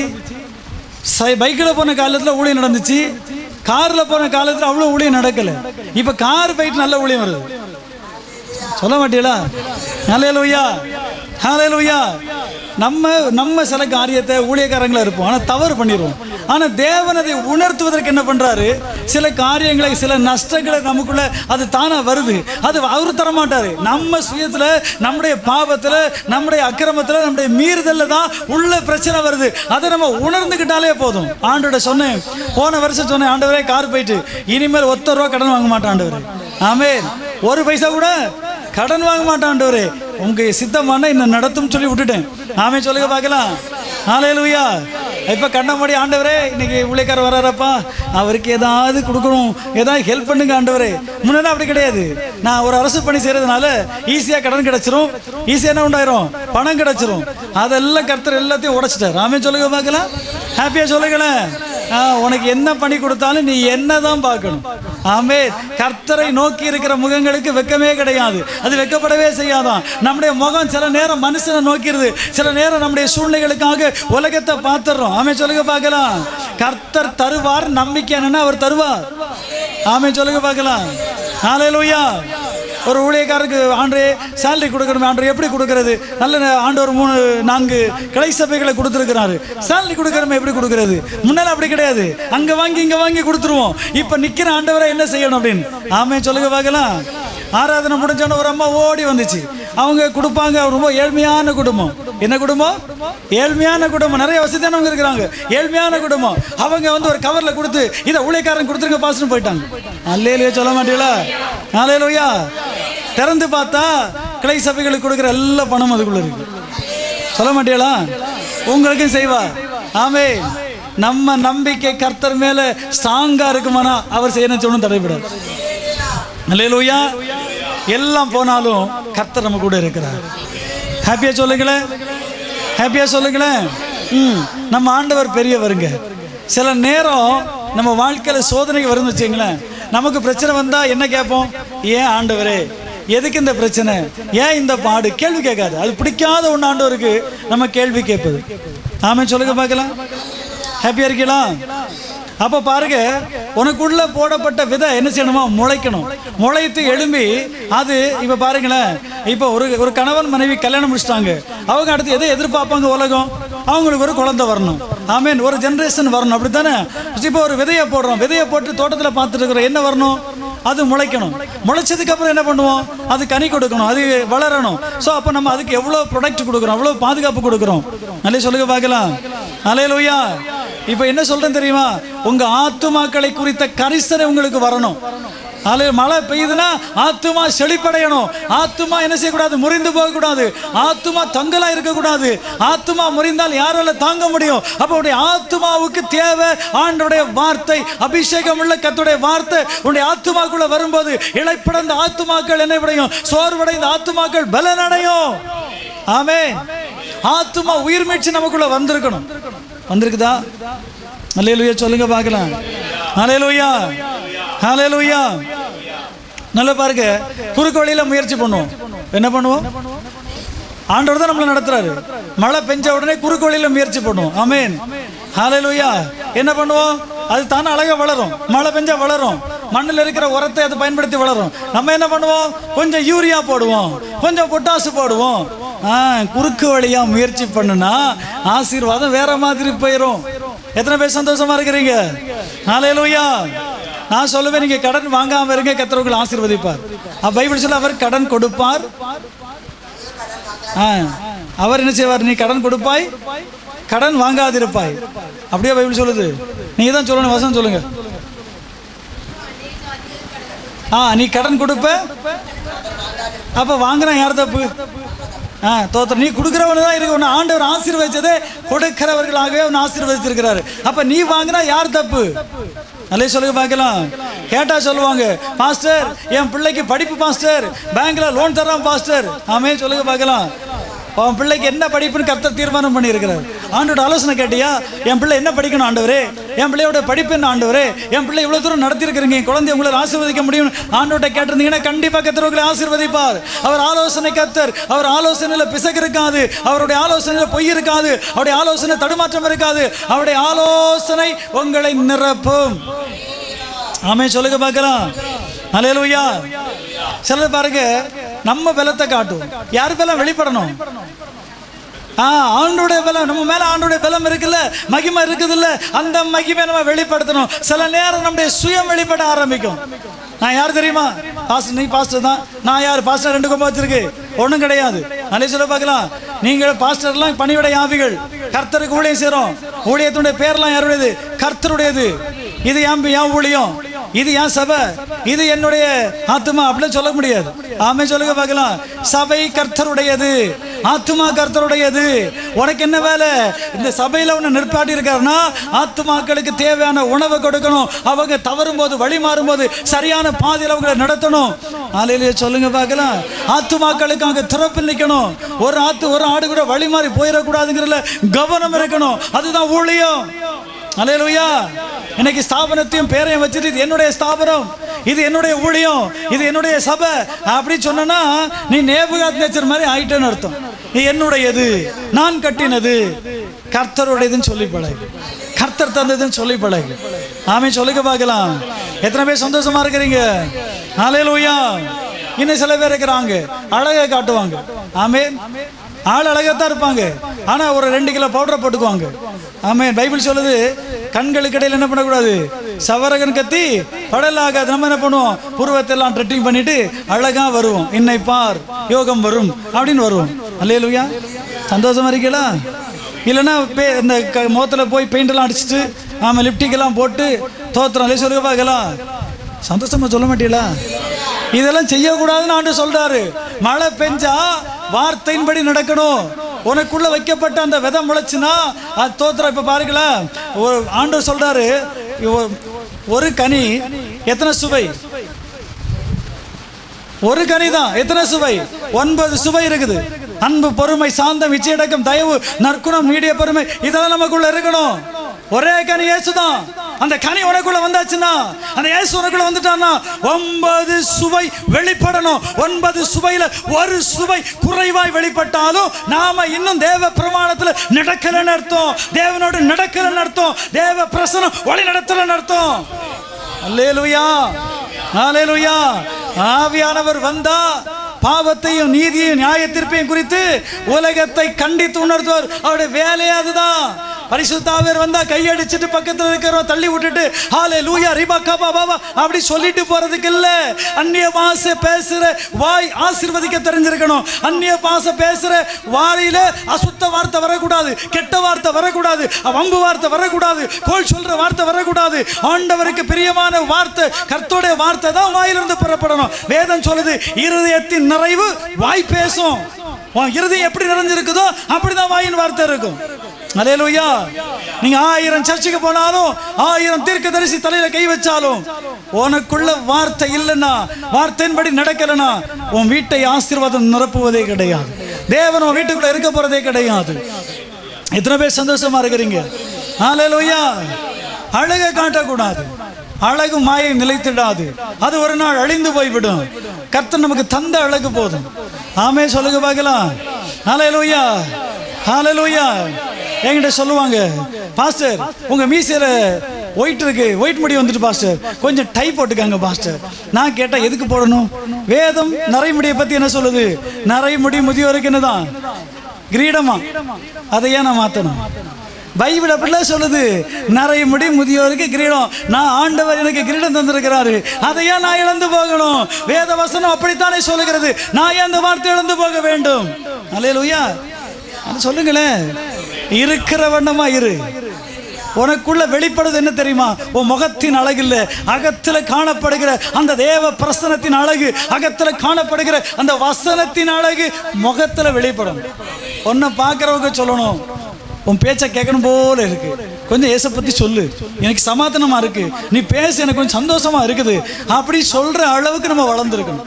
A: பைக்கில் போன காலத்துல ஊழியம் நடந்துச்சு. கார்ல போன காலத்துல அவ்வளவு ஊழியம் நடக்கல. இப்ப கார் போயிட்டு நல்ல ஊழியம் வருது. சொல்ல மாட்டீங்களா? ஹல்லேலூயா. ஹல்லேலூயா. நம்ம சில காரியத்தை ஊழியக்காரங்களா இருப்போம், ஆனா தவறு பண்ணிடுவோம். ஆனா தேவன் அதை உணர்த்துவதற்கு என்ன பண்றாரு? சில காரியங்களை, சில நஷ்டங்களை நமக்குள்ள அது தானா வருது. அது அவரு தரமாட்டாரு. நம்ம சுயத்துல, நம்முடைய பாவத்துல, நம்முடைய அக்கிரமத்துல, நம்முடைய மீறுதல்ல தான் உள்ள பிரச்சனை வருது. அதை நம்ம உணர்ந்துக்கிட்டாலே போதும். ஆண்டோட சொன்னேன், போன வருஷம் சொன்னேன், ஆண்டவரே கார் போயிட்டு இனிமேல் ₹1 கடன் வாங்க மாட்டேன் ஆண்டவரே. ஆமென். ஒரு பைசா கூட கடன் வாங்க மாட்டேன் ஆண்டவரே, உங்க சித்தமான இன்னும் நடத்தும் சொல்லி விட்டுட்டேன். ஆமே சொல்லுங்க பார்க்கலாம். ஹல்லேலூயா. இப்போ கண்ணமாடி, ஆண்டவரே இன்னைக்கு ஊழியக்காரர் வர்றாரப்பா, அவருக்கு ஏதாவது கொடுக்கணும், ஏதாவது ஹெல்ப் பண்ணுங்க ஆண்டவரே. முன்னாடி அப்படி கிடையாது. நான் ஒரு அரசு பணி செய்யறதுனால ஈஸியாக கடன் கிடைச்சிரும், ஈஸியாக என்ன உண்டாயிரும், பணம் கிடைச்சிரும். அதெல்லாம் கர்த்தர் எல்லாத்தையும் உடைச்சிட்டார். ஆமே சொல்லுங்க பார்க்கலாம். ஹாப்பியா சொல்லுங்களேன். உனக்கு என்ன பண்ணி கொடுத்தாலும் நீ என்னதான் பார்க்கணும். ஆமே. கர்த்தரை நோக்கி இருக்கிற முகங்களுக்கு வெக்கமே கிடையாது, அது வெக்கப்படவே செய்யாதான். நம்முடைய முகம் சில நேரம் மனுஷனை நோக்கிறது, சில நேரம் நம்முடைய சூழ்நிலைகளுக்காக உலகத்தை பார்த்துடுறோம். ஆமே சொல்லுங்க பார்க்கலாம். கர்த்தர் தருவார், நம்பிக்கை என்னன்னா அவர் தருவார். ஆமே சொல்லுங்க பார்க்கலாம். ஹல்லேலூயா. ஒரு ஊழியக்காரருக்கு ஆண்டே சேலரி கொடுக்கணும். ஆண்டவர் எப்படி கொடுக்கறது? நல்ல ஆண்டவர் 3-4 கிளை சபைகளை கொடுத்துருக்கிறாரு. சேலரி கொடுக்கறமே எப்படி கொடுக்கறது? முன்னால அப்படி கிடையாது, அங்க வாங்கி இங்க வாங்கி கொடுத்துருவோம். இப்ப நிக்கிற ஆண்டவரை என்ன செய்யணும் அப்படின்னு. ஆமே சொல்லுங்க பார்க்கலாம். ஆராதனை முடிஞ்சோன்னு ஒரு அம்மா ஓடி வந்துச்சு. அவங்க கொடுப்பாங்க. ரொம்ப ஏழ்மையான குடும்பம். என்ன குடும்பம்? ஏழ்மையான குடும்பம். நிறைய வசதியானவங்க இருக்கிறாங்க, ஏழ்மையான குடும்பம். அவங்க வந்து ஒரு கவர்ல கொடுத்து இதை ஊழியக்காரன் கொடுத்துருங்க பாஸ்ன்னு போயிட்டாங்க. அல்லேலூயா சொல்ல மாட்டீங்களா? அல்லேலூயா. திறந்து பார்த்தா கிளை சபைகளுக்கு கொடுக்குற எல்லா பணம் அதுக்குள்ள இருக்கு. சொல்ல மாட்டீங்களா? உங்களுக்கும் செய்வா. ஆமே. நம்ம நம்பிக்கை கர்த்தர் மேல ஸ்ட்ராங்கா இருக்குமானா அவர் செய்யணும் சொன்ன தடைபடாது. அல்லேலூயா. எல்லாம் போனாலும் கர்த்தர் நம்ம கூட இருக்கிறார். ஹாப்பியா சொல்லுங்களேன். ஹாப்பியா சொல்லுங்களேன். நம்ம ஆண்டவர் பெரியவருங்க. சில நேரம் நம்ம வாழ்க்கையில சோதனை வரும்னு வச்சுங்களேன், நமக்கு பிரச்சனை வந்தா என்ன கேட்போம்? ஏன் ஆண்டவரே, எதுக்கு இந்த பிரச்சனை, ஏன் இந்த பாடு? கேள்வி கேட்காது. அது பிடிக்காத ஒன்று ஆண்டவருக்கு நம்ம கேள்வி கேட்பது. ஆமே சொல்லுங்க பார்க்கலாம். ஹாப்பியா இருக்கீங்களா? அப்போ பாருங்க, உனக்குள்ள போடப்பட்ட விதை என்ன செய்யணுமா? முளைக்கணும். முளைத்து எழும்பி அது இப்போ பாருங்களேன். இப்போ ஒரு கணவன் மனைவி கல்யாணம் முடிச்சிட்டாங்க. அவங்க அடுத்து எதை எதிர்பார்ப்பாங்க? உலகம் அவங்களுக்கு ஒரு குழந்தை வரணும். ஆமீன். ஒரு ஜென்ரேஷன் வரணும், அப்படித்தானே? இப்போ ஒரு விதையை போடுறோம். விதையை போட்டு தோட்டத்தில் பார்த்துட்டு இருக்கிறோம். என்ன வரணும்? அது முளைக்கணும். முளைச்சதுக்கு அப்புறம் என்ன பண்ணுவோம்? அது கனி கொடுக்கணும், அது வளரணும். ஸோ அப்போ நம்ம அதுக்கு எவ்வளோ ப்ரொடக்ட் கொடுக்குறோம், எவ்வளோ பாதுகாப்பு கொடுக்குறோம். நல்லே சொல்லுங்க பார்க்கலாம். அல்லேலூயா. இப்ப என்ன சொல்றேன் தெரியுமா? உங்க ஆத்துமாக்களை குறித்த கரிசனை உங்களுக்கு வரணும். மழை பெய்யுதுன்னா ஆத்துமா செழிப்படையணும். ஆத்துமா என்ன செய்யக்கூடாது? முறிந்து போகக்கூடாது. ஆத்துமா தங்கலா இருக்கக்கூடாது. ஆத்துமா முறிந்தால் யாரால தாங்க முடியும்? அப்ப உடைய ஆத்துமாவுக்கு தேவை ஆண்டவருடைய வார்த்தை, அபிஷேகம் உள்ள கர்த்தருடைய வார்த்தை உடைய ஆத்துமாக்குள்ள வரும்போது இளைப்படைந்த ஆத்துமாக்கள் என்ன அடையும்? சோர்வடைந்த ஆத்துமாக்கள் பலனடையும். ஆமென். ஆத்துமா உயிர் மீட்சி நமக்குள்ள வந்திருக்கணும். வந்திருக்குதா? அல்லேலூயா சொல்லுங்க பார்க்கலாம். அல்லேலூயா, அல்லேலூயா. நல்லா பாருங்க, குறுக்கு வழியில முயற்சி பண்ணுவோம். என்ன பண்ணுவோம்? ஆண்டவர் தான் நம்மளை நடத்துறாரு. மழை பெஞ்ச உடனே குறுக்கு வழியில முயற்சி பண்ணுவோம். ஆமென், ஹல்லேலூயா. என்ன பண்ணுவோம்? அது தானே அழகா வளரும். மழை பெஞ்சா வளரும். மண்ணில் இருக்கிற உரத்தை அது பயன்படுத்தி வளரும். நம்ம என்ன பண்ணுவோம்? கொஞ்சம் யூரியா போடுவோம், கொஞ்சம் பொட்டாசு போடுவோம். குறுக்கு வழியா முயற்சி பண்ணுனா ஆசீர்வாதம் வேற மாதிரி போயிடும். எத்தனை பேர் சந்தோஷமா இருக்கிறீங்க? ஹல்லேலூயா. நான் சொல்லுவேன், நீங்க கடன் வாங்காம இருங்க, கர்த்தர் உங்களை ஆசீர்வதிப்பார். பைபிள் சொல்ல அவர் கடன் கொடுப்பார். அவர் என்ன செய்வார்? நீ கடன் கொடுப்பாய், கடன் வாங்காதிருப்பாய். அப்படியே பைபிள் சொல்லுது. நீங்க தான் சொல்லணும், வசனம் சொல்லுங்க. நீ கடன் கொடுப்ப, அப்ப வாங்குற யார் தப்பு? தோத்திரம். நீ கொடுக்கிறவனு தான் இருக்கு. ஆண்டவர் ஆசீர்வதிச்சதே கொடுக்கிறவர்களாகவே அவன் ஆசீர்வதிச்சிருக்கிறாரு. அப்ப நீ வாங்கினா யார் தப்பு? நல்ல சொல்லுங்க பார்க்கலாம். கேட்டா சொல்லுவாங்க, பாஸ்டர் என் பிள்ளைக்கு படிப்பு பாஸ்டர், பேங்க்ல லோன் தர்றான் பாஸ்டர். ஆமே சொல்லுங்க பார்க்கலாம். அவன் பிள்ளைக்கு என்ன படிப்புன்னு கர்த்தர் தீர்மானம் பண்ணி இருக்கிறார். ஆண்டோட ஆலோசனை கேட்டியா? என் பிள்ளை என்ன படிக்கணும் ஆண்டவரே? என் பிள்ளையோட படிப்பு என்ன ஆண்டவரே? என் பிள்ளை இவ்வளவு தூரம் நடத்திருக்கிறீங்க, குழந்தைய உங்களை ஆசீர்வதிக்க முடியும் ஆண்டோட கேட்டிருந்தீங்கன்னா கண்டிப்பா கர்த்தர் உங்களை ஆசீர்வதிப்பார். அவர் ஆலோசனை கர்த்தர். அவர் ஆலோசனையில பிசகு இருக்காது, அவருடைய ஆலோசனையில பொய் இருக்காது, அவருடைய ஆலோசனை தடுமாற்றம் இருக்காது. அவருடைய ஆலோசனை உங்களை நிரப்பும். ஆமே சொல்லுங்க பார்க்கலாம். அல்லேலூயா. சிலர் பாருங்க, நம்ம பலத்தை காட்டும். யார் பலம் வெளிப்படணும்? ஆண்டோடைய பலம் நம்ம மேல. ஆண்டோடைய பலம் இருக்குல்ல, மகிமை இருக்குது இல்ல, அந்த மகிமை நம்ம வெளிப்படுத்தணும். சில நேரம் நம்முடைய சுயம் வெளிப்பட ஆரம்பிக்கும். நான் யார் தெரியுமா? பாஸ்டர். நீ பாஸ்டர் தான். நான் யார்? பாஸ்டர் 2 கொம்பு வச்சிருக்கு, ஒன்றும் கிடையாது. நல்ல சொல்ல பார்க்கலாம். நீங்கள் பாஸ்டர்லாம் பணிவிடை ஆவிகள், கர்த்தருக்கு ஊழியம் செய்றோம். ஊழியத்துடைய பேர்லாம் யாருடையது? கர்த்தருடையது. இது என் ஊழியம், இது என் சபை, இது என்னுடைய ஆத்துமா அப்படின்னு சொல்ல முடியாது. ஆமே சொல்லுங்க பார்க்கலாம். சபை கர்த்தருடையது, ஆத்துமா கர்த்தருடையது. உனக்கு என்ன வேலை? இந்த சபையில உன்னை நிற்பாட்டி இருக்காருன்னா ஆத்துமாக்களுக்கு தேவையான உணவை கொடுக்கணும். அவங்க தவறும் போது, வழி மாறும் போது சரியான பாதையில் அவங்களை நடத்தணும். ஆலையிலேயே சொல்லுங்க பார்க்கலாம். ஆத்துமாக்களுக்கு அங்கே திறப்பில் நிற்கணும். ஒரு ஆடு கூட வழி மாறி போயிடக்கூடாதுங்கிறதுல கவனம் இருக்கணும். அதுதான் ஊழியம். அல்லேலூயா. இன்னைக்கு ஸ்தாபனத்தையும் பேரையும் வச்சுட்டு இது என்னுடைய ஸ்தாபனம், இது என்னுடைய ஊழியம், இது என்னுடைய சபை அப்படி சொன்னா நீ நேபுகாத்நேச்சர் மாதிரி ஆயிட்டேன்னு அர்த்தம். நீ என்னுடையது, நான் கட்டினது, கர்த்தருடையதுன்னு சொல்லி பழகு, கர்த்தர் தந்ததுன்னு சொல்லி பழகு. ஆமே சொல்லுங்க பார்க்கலாம். எத்தனை பேர் சந்தோஷமா இருக்கிறீங்க? அல்லேலூயா. இன்னும் சில பேர் இருக்கிறாங்க, அழகை காட்டுவாங்க. ஆமென். ஆள் அழகாத்தான் இருப்பாங்க, ஆனா ஒரு 2 கிலோ பவுடரை போட்டுக்குவாங்க. ஆமென். பைபிள் சொல்லுது, கண்களுக்கு இடையில் என்ன பண்ணக்கூடாது? சவரகன் கத்தி படலாகாது. நம்ம என்ன பண்ணுவோம்? புருவத்தை எல்லாம் ட்ரெட்டிங் பண்ணிட்டு அழகா வருவோம். இன்னை பார் யோகம் வரும் அப்படின்னு வருவோம். அல்லேலூயா. சந்தோஷமா இருக்கீங்களா? இல்லைன்னா இந்த முகத்துல போய் பெயிண்ட் எல்லாம் அடிச்சுட்டு லிப்டிக் எல்லாம் போட்டு தோத்திரம் அல்லே சொல்லுங்க பார்க்கலாம். சந்தோஷமா சொல்ல மாட்டீங்களா? இதெல்லாம் செய்யக்கூடாதுன்னு ஆண்டு சொல்றாரு. மழை பெஞ்சா வார்த்தையின்படி நடக்கணும். உனக்குள்ள வைக்கப்பட்ட அந்த விதை முளைச்சுன்னா அது தோத்திரம். இப்ப பாருங்களா, ஆண்டவர் சொல்றாரு, ஒரு கனி எத்தனை சுவை? ஒரு கனி தான். எத்தனை சுவை? 9 சுவை இருக்குது. அன்பு, பொறுமை, சாந்தம், இச்சையடக்கம், தயவு, நற்குணம், நீடிய பொறுமை, இதெல்லாம் நமக்குள்ள இருக்கணும். ஒரே கனி இயேசுதான். அந்த கனி உனக்குள்ள வந்தாச்சுன்னா, அந்த இயேசு உனக்குள்ள வந்துட்டான்னா 9 சுவை வெளிப்படணும். 9 சுவையில ஒரு சுவை குறைவாய் வெளிப்பட்டாலும் நாம இன்னும் தேவ பிரமாணத்துல நடக்கலன்னு அர்த்தம், தேவனோடு நடக்கலன்னு அர்த்தம், தேவ பிரசனம் வழி நடத்தலன்னு அர்த்தம். அல்லேலூயா, அல்லேலூயா. ஆவியானவர் வந்தா பாவத்தையும் நீதியையும் நியாய தீர்ப்பையும் குறித்து உலகத்தை கண்டித்து உணர்த்துவார். அவருடைய வேலையே அதுதான். பரிசுத்தாவியர் வந்தா கையடிச்சிட்டு பக்கத்தில் இருக்கிறவங்க தள்ளி விட்டுட்டு ஹல்லேலூயா ரிபக்கா பாபா அப்படி சொல்லிட்டு போறதுக்கு இல்ல. அந்நிய பாஷை பேசுற வாய் ஆசீர்வதிக்க தெரிஞ்சிருக்கணும். அந்நிய பாஷை பேசுற வாயில அசுத்த வார்த்தை வரக்கூடாது, கெட்ட வார்த்தை வரக்கூடாது, வம்பு வார்த்தை வரக்கூடாது, கோல் சொல்ற வார்த்தை வரக்கூடாது. ஆண்டவருக்கு பிரியமான வார்த்தை கர்த்தருடைய வார்த்தை தான் வாயிலிருந்து புறப்படணும். வேதம் சொல்லுது இருதயத்தின் நிறைவு வாய் பேசும். இருதயம் எப்படி நிறைஞ்சிருக்குதோ அப்படிதான் வாயின் வார்த்தை இருக்கும். அல்லேலூயா. நீங்க 1000 சர்ச்சுக்கு போனாலும் 1000 தீர்க்கதரிசி தலையில கை வச்சாலும் உனக்குள்ள வார்த்தை இல்லைன்னா, வார்த்தையின்படி நடக்கலனா உன் வீட்டை ஆசீர்வாதம் நிரப்புவதே கிடையாது. தேவன் உன் வீட்டுக்குள்ள இருக்க போறதே கிடையாது. எத்தனை பேர் சந்தோஷமா இருக்கிறீங்க? அல்லேலூயா. அழகை காட்டக்கூடாது, அழகு மாயை நிலைத்திடாது, அது ஒரு நாள் அழிந்து போய்விடும். கர்த்தர் நமக்கு தந்த அழகு போதும். ஆமே சொல்லுங்க பார்க்கலாம். ஹல்லேலூயா, ஹல்லேலூயா. என்கிட்ட சொல்லுவாங்க, பாஸ்டர் உங்க மீசையில ஒயிட் இருக்கு, ஒயிட் முடி வந்துட்டு பாஸ்டர் கொஞ்சம் டை போட்டுக்காங்க பாஸ்டர். நான் கேட்டா எதுக்கு போடணும்? வேதம் நரைமுடியை பத்தி என்ன சொல்லுது? நரைமுடி முதியோருக்கு என்னதான் கிரீடமா, அதை ஏன் நான் மாத்தணும்? பைபிள் அப்படிலாம் சொல்லுது, நிறைய முடி முதியோருக்கு கிரீடம். நான் ஆண்டவர் எனக்கு கிரீடம் தந்திருக்கிறாரு, அதை ஏன் நான் இழந்து போகணும்? வேத வசனம் அப்படித்தானே சொல்லுகிறது. நான் ஏன் அந்த வார்த்தை இழந்து போக வேண்டும்? அல்லேலூயா. அது சொல்லுங்களேன். இருக்கிற வண்ணமா இரு. உனக்குள்ள வெளிப்படுது என்ன தெரியுமா? உன் முகத்தின் அழகு இல்ல, அகத்துல காணப்படுகிற அந்த தேவ பிரசனத்தின் அழகு, அகத்துல காணப்படுகிற அந்த வசனத்தின் அழகு முகத்துல வெளிப்படும். உன்னை பார்க்கிறவங்க சொல்லணும், உன் பேச்சை கேட்கணும் போல இருக்கு, கொஞ்சம் ஏசை பத்தி சொல்லு, எனக்கு சமாதானமா இருக்கு, நீ பேச எனக்கு கொஞ்சம் சந்தோஷமா இருக்குது, அப்படி சொல்ற அளவுக்கு நம்ம வளர்ந்துருக்கணும்.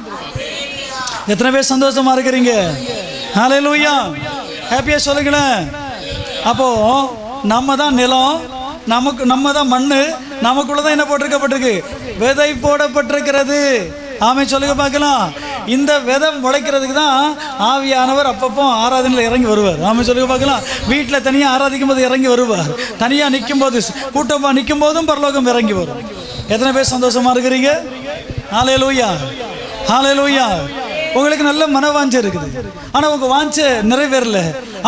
A: எத்தனை பேர் சந்தோஷமா இருக்கிறீங்க? ஹல்லேலூயா. ஹாப்பியா சொல்லுங்களேன். அப்போ நம்ம தான் நிலம், நம்ம தான் மண்ணு, நமக்குள்ளதான் என்ன போட்டிருக்கப்பட்டிருக்கு? விதை போடப்பட்டிருக்கிறது. ஆமே சொல்லுங்க பார்க்கலாம். இந்த விதை முளைக்கிறதுக்கு தான் ஆவியானவர் அப்பப்போ ஆராதனையில் இறங்கி வருவார். ஆமே சொல்லுங்க பார்க்கலாம். வீட்டில் தனியாக ஆராதிக்கும் போது இறங்கி வருவார், தனியாக நிற்கும் போது கூட்டமாக நிற்கும் போதும் பரலோகம் இறங்கி வரும். எத்தனை பேர் சந்தோஷமா இருக்கிறீங்க? ஹல்லேலூயா, ஹல்லேலூயா. உங்களுக்கு நல்ல மன வாஞ்சை இருக்குது, ஆனால் உங்க வாஞ்சை நிறைவேறல.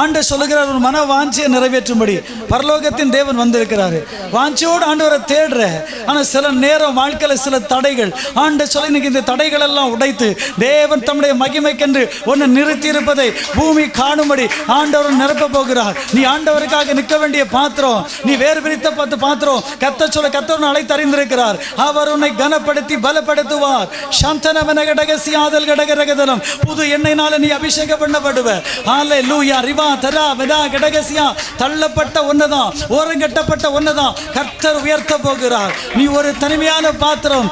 A: ஆண்டவர் சொல்லுகிறார், ஒரு மன வாஞ்சையை நிறைவேற்றும்படி பரலோகத்தின் தேவன் வந்திருக்கிறாரு. வாஞ்சையோடு ஆண்டவரை தேடுற, ஆனால் சில நேரம் வாழ்க்கையில் சில தடைகள் ஆண்டவர் சொல்லி இன்னைக்கு இந்த தடைகள் எல்லாம் உடைத்து தேவன் தம்முடைய மகிமைக்கென்று ஒன்று நிறுத்தி இருப்பதை பூமி காணும்படி ஆண்டவர் நிரப்ப போகிறார். நீ ஆண்டவருக்காக நிற்க வேண்டிய பாத்திரம், நீ வேறு பிரித்த பார்த்து பாத்திரம். கர்த்தர் அழைத்து அறிந்திருக்கிறார். அவர் உன்னை கனப்படுத்தி பலப்படுத்துவார். சந்தனவன கடகசி ஆதல் கடகரகதனம் புது எண்ணெயினால நீ அபிஷேகம் பண்ணப்படுவ. ஹல்லேலூயா. ரிவா தரா வெதா கடகசியா. தள்ளப்பட்ட ஒன்னதான், ஓரங்கட்டப்பட்ட ஒன்னதான் கர்த்தர் உயர்த்த போகிறார். நீ ஒரு தனிமையான பாத்திரம்,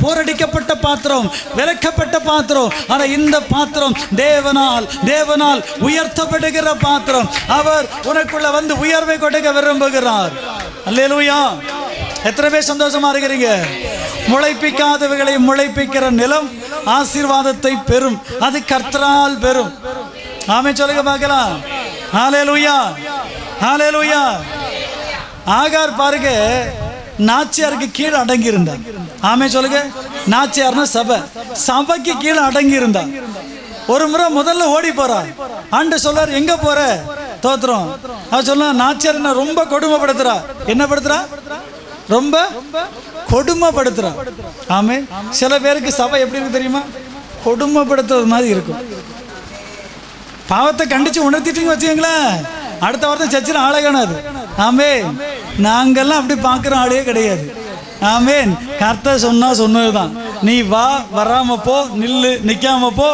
A: போரடிக்கப்பட்ட பாத்திரம், விலக்கப்பட்ட பாத்திரம். ஆனா இந்த பாத்திரம் தேவனால் உயர்த்தப்படுகிற பாத்திரம். அவர் உனக்குள்ள வந்து உயர்வை கொடுக்க விரும்புகிறார். அல்லேலூயா. எத்தனை பேர் சந்தோஷமா இருக்கிறீங்க? முளைப்பிக்காதவைகளை முளைப்பிக்கிற நிலம் ஆசீர்வாதத்தை பெறும், அது கர்த்தரால் பெறும். ஆமே சொல்லுங்க பார்க்கலாம். ஹல்லேலூயா, ஹல்லேலூயா. ஆகார் பாருங்க, நாச்சியாருக்கு கீழே அடங்கி இருந்தா. ஆமே சொல்லுங்க. நாச்சியார்னா சபைக்கு கீழே அடங்கி இருந்தா. ஒரு முறை முதல்ல ஓடி போறா. ஆண்டவர் சொல்றார், எங்க போற? தோத்திரம். அவ சொல்ல, நாச்சியார் என்ன ரொம்ப கொடுமைப்படுத்துறா. என்ன படுத்துறா? ரொம்ப கொடுமைப்படுத்துறா. ஆமே. சில பேருக்கு சபை எப்படி இருக்கு தெரியுமா? கொடுமைப்படுத்துறது மாதிரி இருக்கும். பாவத்தை கண்டிச்சு உணர்த்திட்டீங்க வச்சுக்கங்களேன், அடுத்த வாரத்தை சர்ச்சில் ஆளே காணாது. ஆமே. நாங்கெல்லாம் அப்படி பார்க்குற ஆளே கிடையாது. ஆமேன். கர்த்தர் சொன்னதுதான். நீ வா, வராம போ, நில்லு, நிக்காம போ,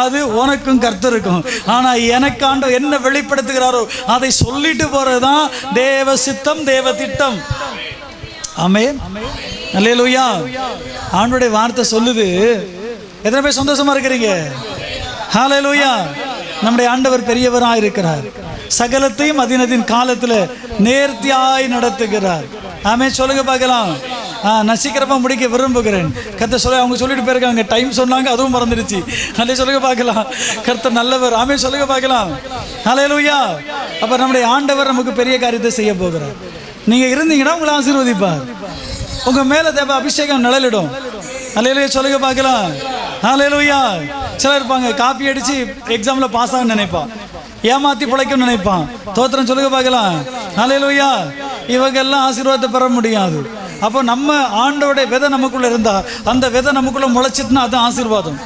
A: அது உனக்கும் கர்த்தருக்கும். ஆனா எனக்கு ஆண்டவர் என்ன வெளிப்படுத்துகிறாரோ அதை சொல்லிட்டு போறதுதான் தேவ சித்தம், தேவ திட்டம். ஆமென். அல்லேலூயா. ஆண்டவருடைய வார்த்தை சொல்லுது. எத்தனை பேர் சந்தோஷமா இருக்கிறீங்க? ஹல்லேலூயா. நம்முடைய ஆண்டவர் பெரியவராய் இருக்கிறார். சகலத்தையும் அதினத்தின் காலத்தில் நேர்த்தியாய் நடத்துகிறார். ஆமென். சொல்லுங்க பார்க்கலாம். நான் சீக்கிரமா முடிக்க விரும்புகிறேன். கர்த்தர் சொல்ல, அவங்க சொல்லிட்டு போயிருக்காங்க, டைம் சொன்னாங்க, அதுவும் மறந்துடுச்சு. அதே சொல்லுங்க பார்க்கலாம். கர்த்தர் நல்லவர். ஆமென். சொல்லுங்க பார்க்கலாம். ஹல்லேலூயா. அப்ப நம்முடைய ஆண்டவர் நமக்கு பெரிய காரியத்தை செய்ய போகிறார். நீங்க இருந்தீங்கன்னா உங்களை ஆசீர்வதிப்பார். உங்க மேல தேவ அபிஷேகம் நிழலிடும். அல்லேலூயா. சொல்லுங்க பார்க்கலாம். ஹல்லேலூயா. சிலர் இருப்பாங்க, காப்பி அடிச்சு எக்ஸாம்ல பாஸ் ஆக நினைப்பா. ஏமாத்தி பிழைக்கணும்னு நினைப்பான். தோத்திரம் சொல்லுங்க பார்க்கலாம். ஹல்லேலூயா. இவங்க எல்லாம் ஆசீர்வாதத்தை பெற முடியாது. அப்போ நம்ம ஆண்டோடைய விதை நமக்குள்ள இருந்தா அந்த விதை நமக்குள்ள முளைச்சிட்டுனா அது ஆசீர்வாதம்.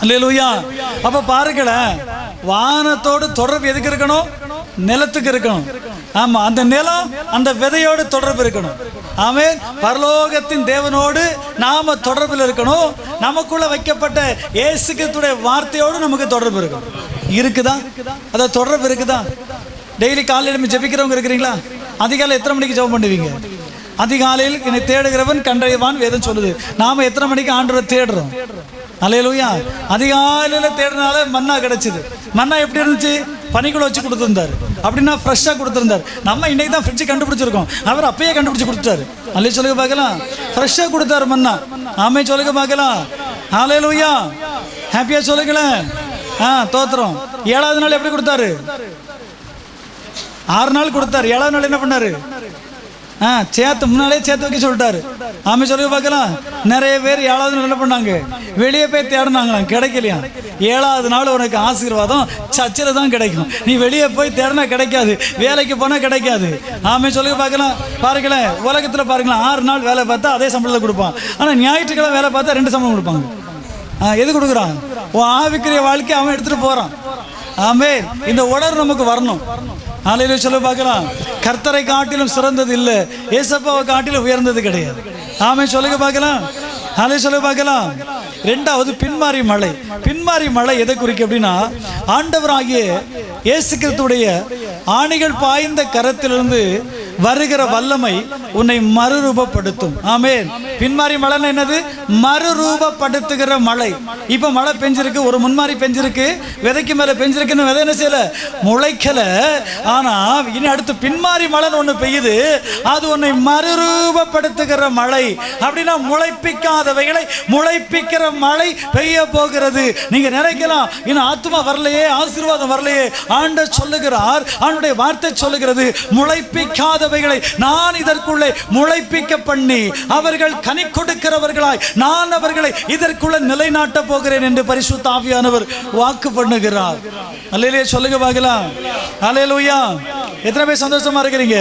A: ஹல்லேலூயா. அப்போ பாருங்களேன், வானத்தோடு தொடர்பு எதுக்கு இருக்கணும்? நிலத்துக்கு இருக்கணும். ஆமா, அந்த நிலம் அந்த விதையோடு தொடர்பு இருக்கணும். ஆமென். பரலோகத்தின் தேவனோடு நாம தொடர்பில் இருக்கணும். நமக்குள்ள வைக்கப்பட்ட இயேசு கிறிஸ்துவின் வார்த்தையோடு நமக்கு தொடர்பு இருக்கணும். இருக்குதா? அத தொடர்பு இருக்குதா? டெய்லி காலையில ஜெபிக்கிறவங்க இருக்கிறீங்களா? அதிகாலை எத்தனை மணிக்கு ஜெபம் பண்ணுவீங்க? அதிகாலையில் என்னை தேடுகிறவன் கண்டறிவான் வேதம் சொல்லுது. நாம எத்தனை மணிக்கு ஆண்டவரை தேடுறோம்? அல்லேலூயா. அதிகாலையில தேடினால மன்னா கிடைச்சது. மன்னா எப்படி இருந்துச்சு? பனிக்குள்ள வச்சு கொடுத்துருந்தாரு. அப்படின்னா ஃப்ரெஷ்ஷாக கொடுத்துருந்தாரு. நம்ம இன்னைக்கு தான் ஃப்ரிட்ஜ் கண்டுபிடிச்சிருக்கோம். அவர் அப்பயே கண்டுபிடிச்சு கொடுத்துட்டாரு. அல்லே சொல்லுங்க பார்க்கலாம். ஃப்ரெஷ்ஷாக கொடுத்தாரு மன்னா. ஆமே சொல்லுங்க பார்க்கலாம். அல்லேலூயா. ஹாப்பியா சொல்லுங்களேன். தோத்திரம். 7வது நாள் எப்படி கொடுத்தாரு? 6 நாள் கொடுத்தாரு. 7வது நாள் என்ன பண்ணாரு? சேர்த்து முன்னாலே சேர்த்து வைக்க சொல்லிட்டாரு. ஆமே சொல்லுங்க பார்க்கலாம். நிறைய பேர் 7வது நாள் என்ன பண்ணாங்க? வெளியே போய் தேடினாங்களாம், கிடைக்கலையா. 7வது நாள் உனக்கு ஆசீர்வாதம் சர்ச்சில் தான் கிடைக்கும். நீ வெளியே போய் தேடினா கிடைக்காது, வேலைக்கு போனால் கிடைக்காது. ஆமே சொல்லுங்க பார்க்கலாம். பாருங்களேன், உலகத்தில் பாருங்களேன், 6 நாள் வேலை பார்த்தா அதே சம்பளத்தை கொடுப்பான். ஆனால் ஞாயிற்றுக்கிழமை வேலை பார்த்தா 2 சம்பளம் கொடுப்பாங்க. எது கொடுக்குறான்? உன் ஆவிக்குரிய வாழ்க்கை அவன் எடுத்துட்டு போறான். ஆமே. இந்த உணர்வு நமக்கு வரணும். ஹல்லேலூயா சொல்ல பார்க்கலாம். கர்த்தரை காட்டிலும் சிறந்தது இல்லை, ஏசப்பாவை காட்டிலும் உயர்ந்தது கிடையாது. ஆமே சொல்லுங்க பார்க்கலாம். ஹல்லேலூயா சொல்ல பார்க்கலாம். 2வது பின்மாறி மழை. பின்மாறி மழை எதை குறிக்கும் அப்படின்னா, ஆண்டவராகிய இயேசு கிறிஸ்துவுடைய ஆணிகள் பாய்ந்த கரத்திலிருந்து வருகிற வல்லமை உன்னை மறுரூபப்படுத்தும். ஆமென். பின்மாறி மழைன்னா என்னது? மறுரூபப்படுத்துகிற மழை. இப்ப மழை பெஞ்சிருக்கு, ஒரு முன்மாறி பெஞ்சிருக்கு, விதைக்கு மேல பெஞ்சிருக்குன்னு விதை என்ன செய்யல? முளைக்கல. ஆனா இனி அடுத்து பின்மாறி மழை ஒண்ணு பெய்யுது. அது உன்னை மறுரூபப்படுத்துகிற மழை. அப்படின்னா முளைப்பிக்காதவைகளை முளைப்பிக்கிற மழை பெய்ய போகிறது. நீங்க நினைக்கலாம், இன்னும் ஆத்துமா வரலையே, ஆசீர்வாதம் வரலையே. ஆண்டவர் சொல்லுகிறார், அவனுடைய வார்த்தை சொல்லுகிறது, முளைப்பிக்காதவைகளை நான் இதற்குள்ளே முளைப்பிக்க பண்ணி அவர்கள் கனி கொடுக்கிறவர்களாய் நான் அவர்களை இதற்குள்ள நிலைநாட்ட போகிறேன் என்று பரிசுத்த ஆவியானவர் வாக்கு பண்ணுகிறார். அல்லேலூயா சொல்லுங்க பார்க்கலாம். அல்லேலூயா. எத்தனை பேர் சந்தோஷமா இருக்கிறீங்க?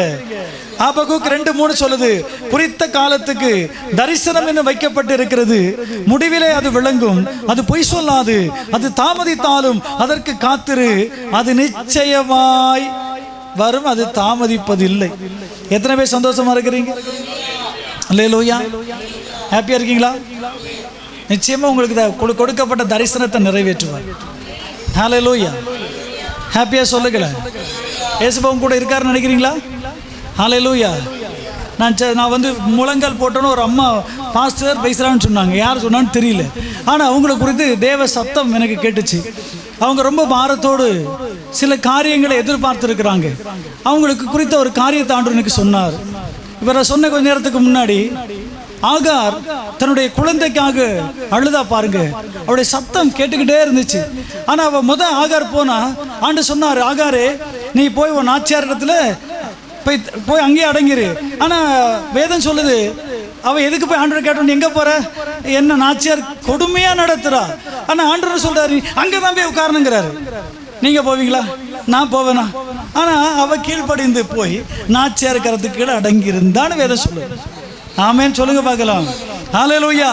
A: ஆபகுக் 2:3 சொல்லுது, குறித்த காலத்துக்கு தரிசனம் என்று வைக்கப்பட்டு இருக்கிறது, முடிவிலே அது விளங்கும், அது பொய் சொல்லாது, அது தாமதித்தாலும் அதற்கு காத்திரு, அது நிச்சயமாய் வரும், அது தாமதிப்பதில்லை. எத்தனை பேர் சந்தோஷமா இருக்கிறீங்க? அல்லேலூயா. ஹாப்பியா இருக்கீங்களா? நிச்சயமா உங்களுக்கு கொடுக்கப்பட்ட தரிசனத்தை நிறைவேற்றுவார். ஹல்லேலூயா. ஹாப்பியா சொல்லுங்களேன். இயேசுவும் கூட இருக்காருன்னு நினைக்கிறீங்களா? ஹல்லேலூயா. நான் வந்து முழங்கால் போட்டோன்னு ஒரு அம்மா பாஸ்டர் பேசுகிறான்னு சொன்னாங்க. யார் சொன்னான்னு தெரியல. ஆனால் அவங்கள குறித்து தேவ சத்தம் எனக்கு கேட்டுச்சு. அவங்க ரொம்ப பாரத்தோடு சில காரியங்களை எதிர்பார்த்துருக்கிறாங்க. அவங்களுக்கு குறித்த ஒரு காரியத்தை ஆண்டவர் எனக்கு சொன்னார். இப்போ நான் சொன்ன கொஞ்ச நேரத்துக்கு முன்னாடி ஆகார் தன்னுடைய குழந்தைக்காக அழுதா பாருங்க. அவருடைய சத்தம் கேட்டுக்கிட்டே இருந்துச்சு. ஆனால் அவள் ஆகார் போனா ஆண்டு சொன்னார், ஆகாரே நீ போய் உன் நாச்சியார் இடத்துல போய் அங்கேயே அடங்கிரு. ஆனால் வேதம் சொல்லுது, அவள் எதுக்கு போய் ஆண்டவர் கேட்டோன்னு எங்கே போற? என்ன நாச்சியார் கொடுமையாக நடத்துறா. ஆனால் ஆண்டவர் சொல்றாரு, அங்கே தான் போய் உட்காரணுங்கிறாரு. நீங்கள் போவீங்களா? நான் போவேனா? ஆனால் அவள் கீழ்ப்படிந்து போய் நாச்சியார் கரத்துக்கு கீழே அடங்கி இருந்தான்னு வேதம் சொல்லுது. ஆமென் சொல்லுங்க பார்க்கலாம். ஹல்லேலூயா.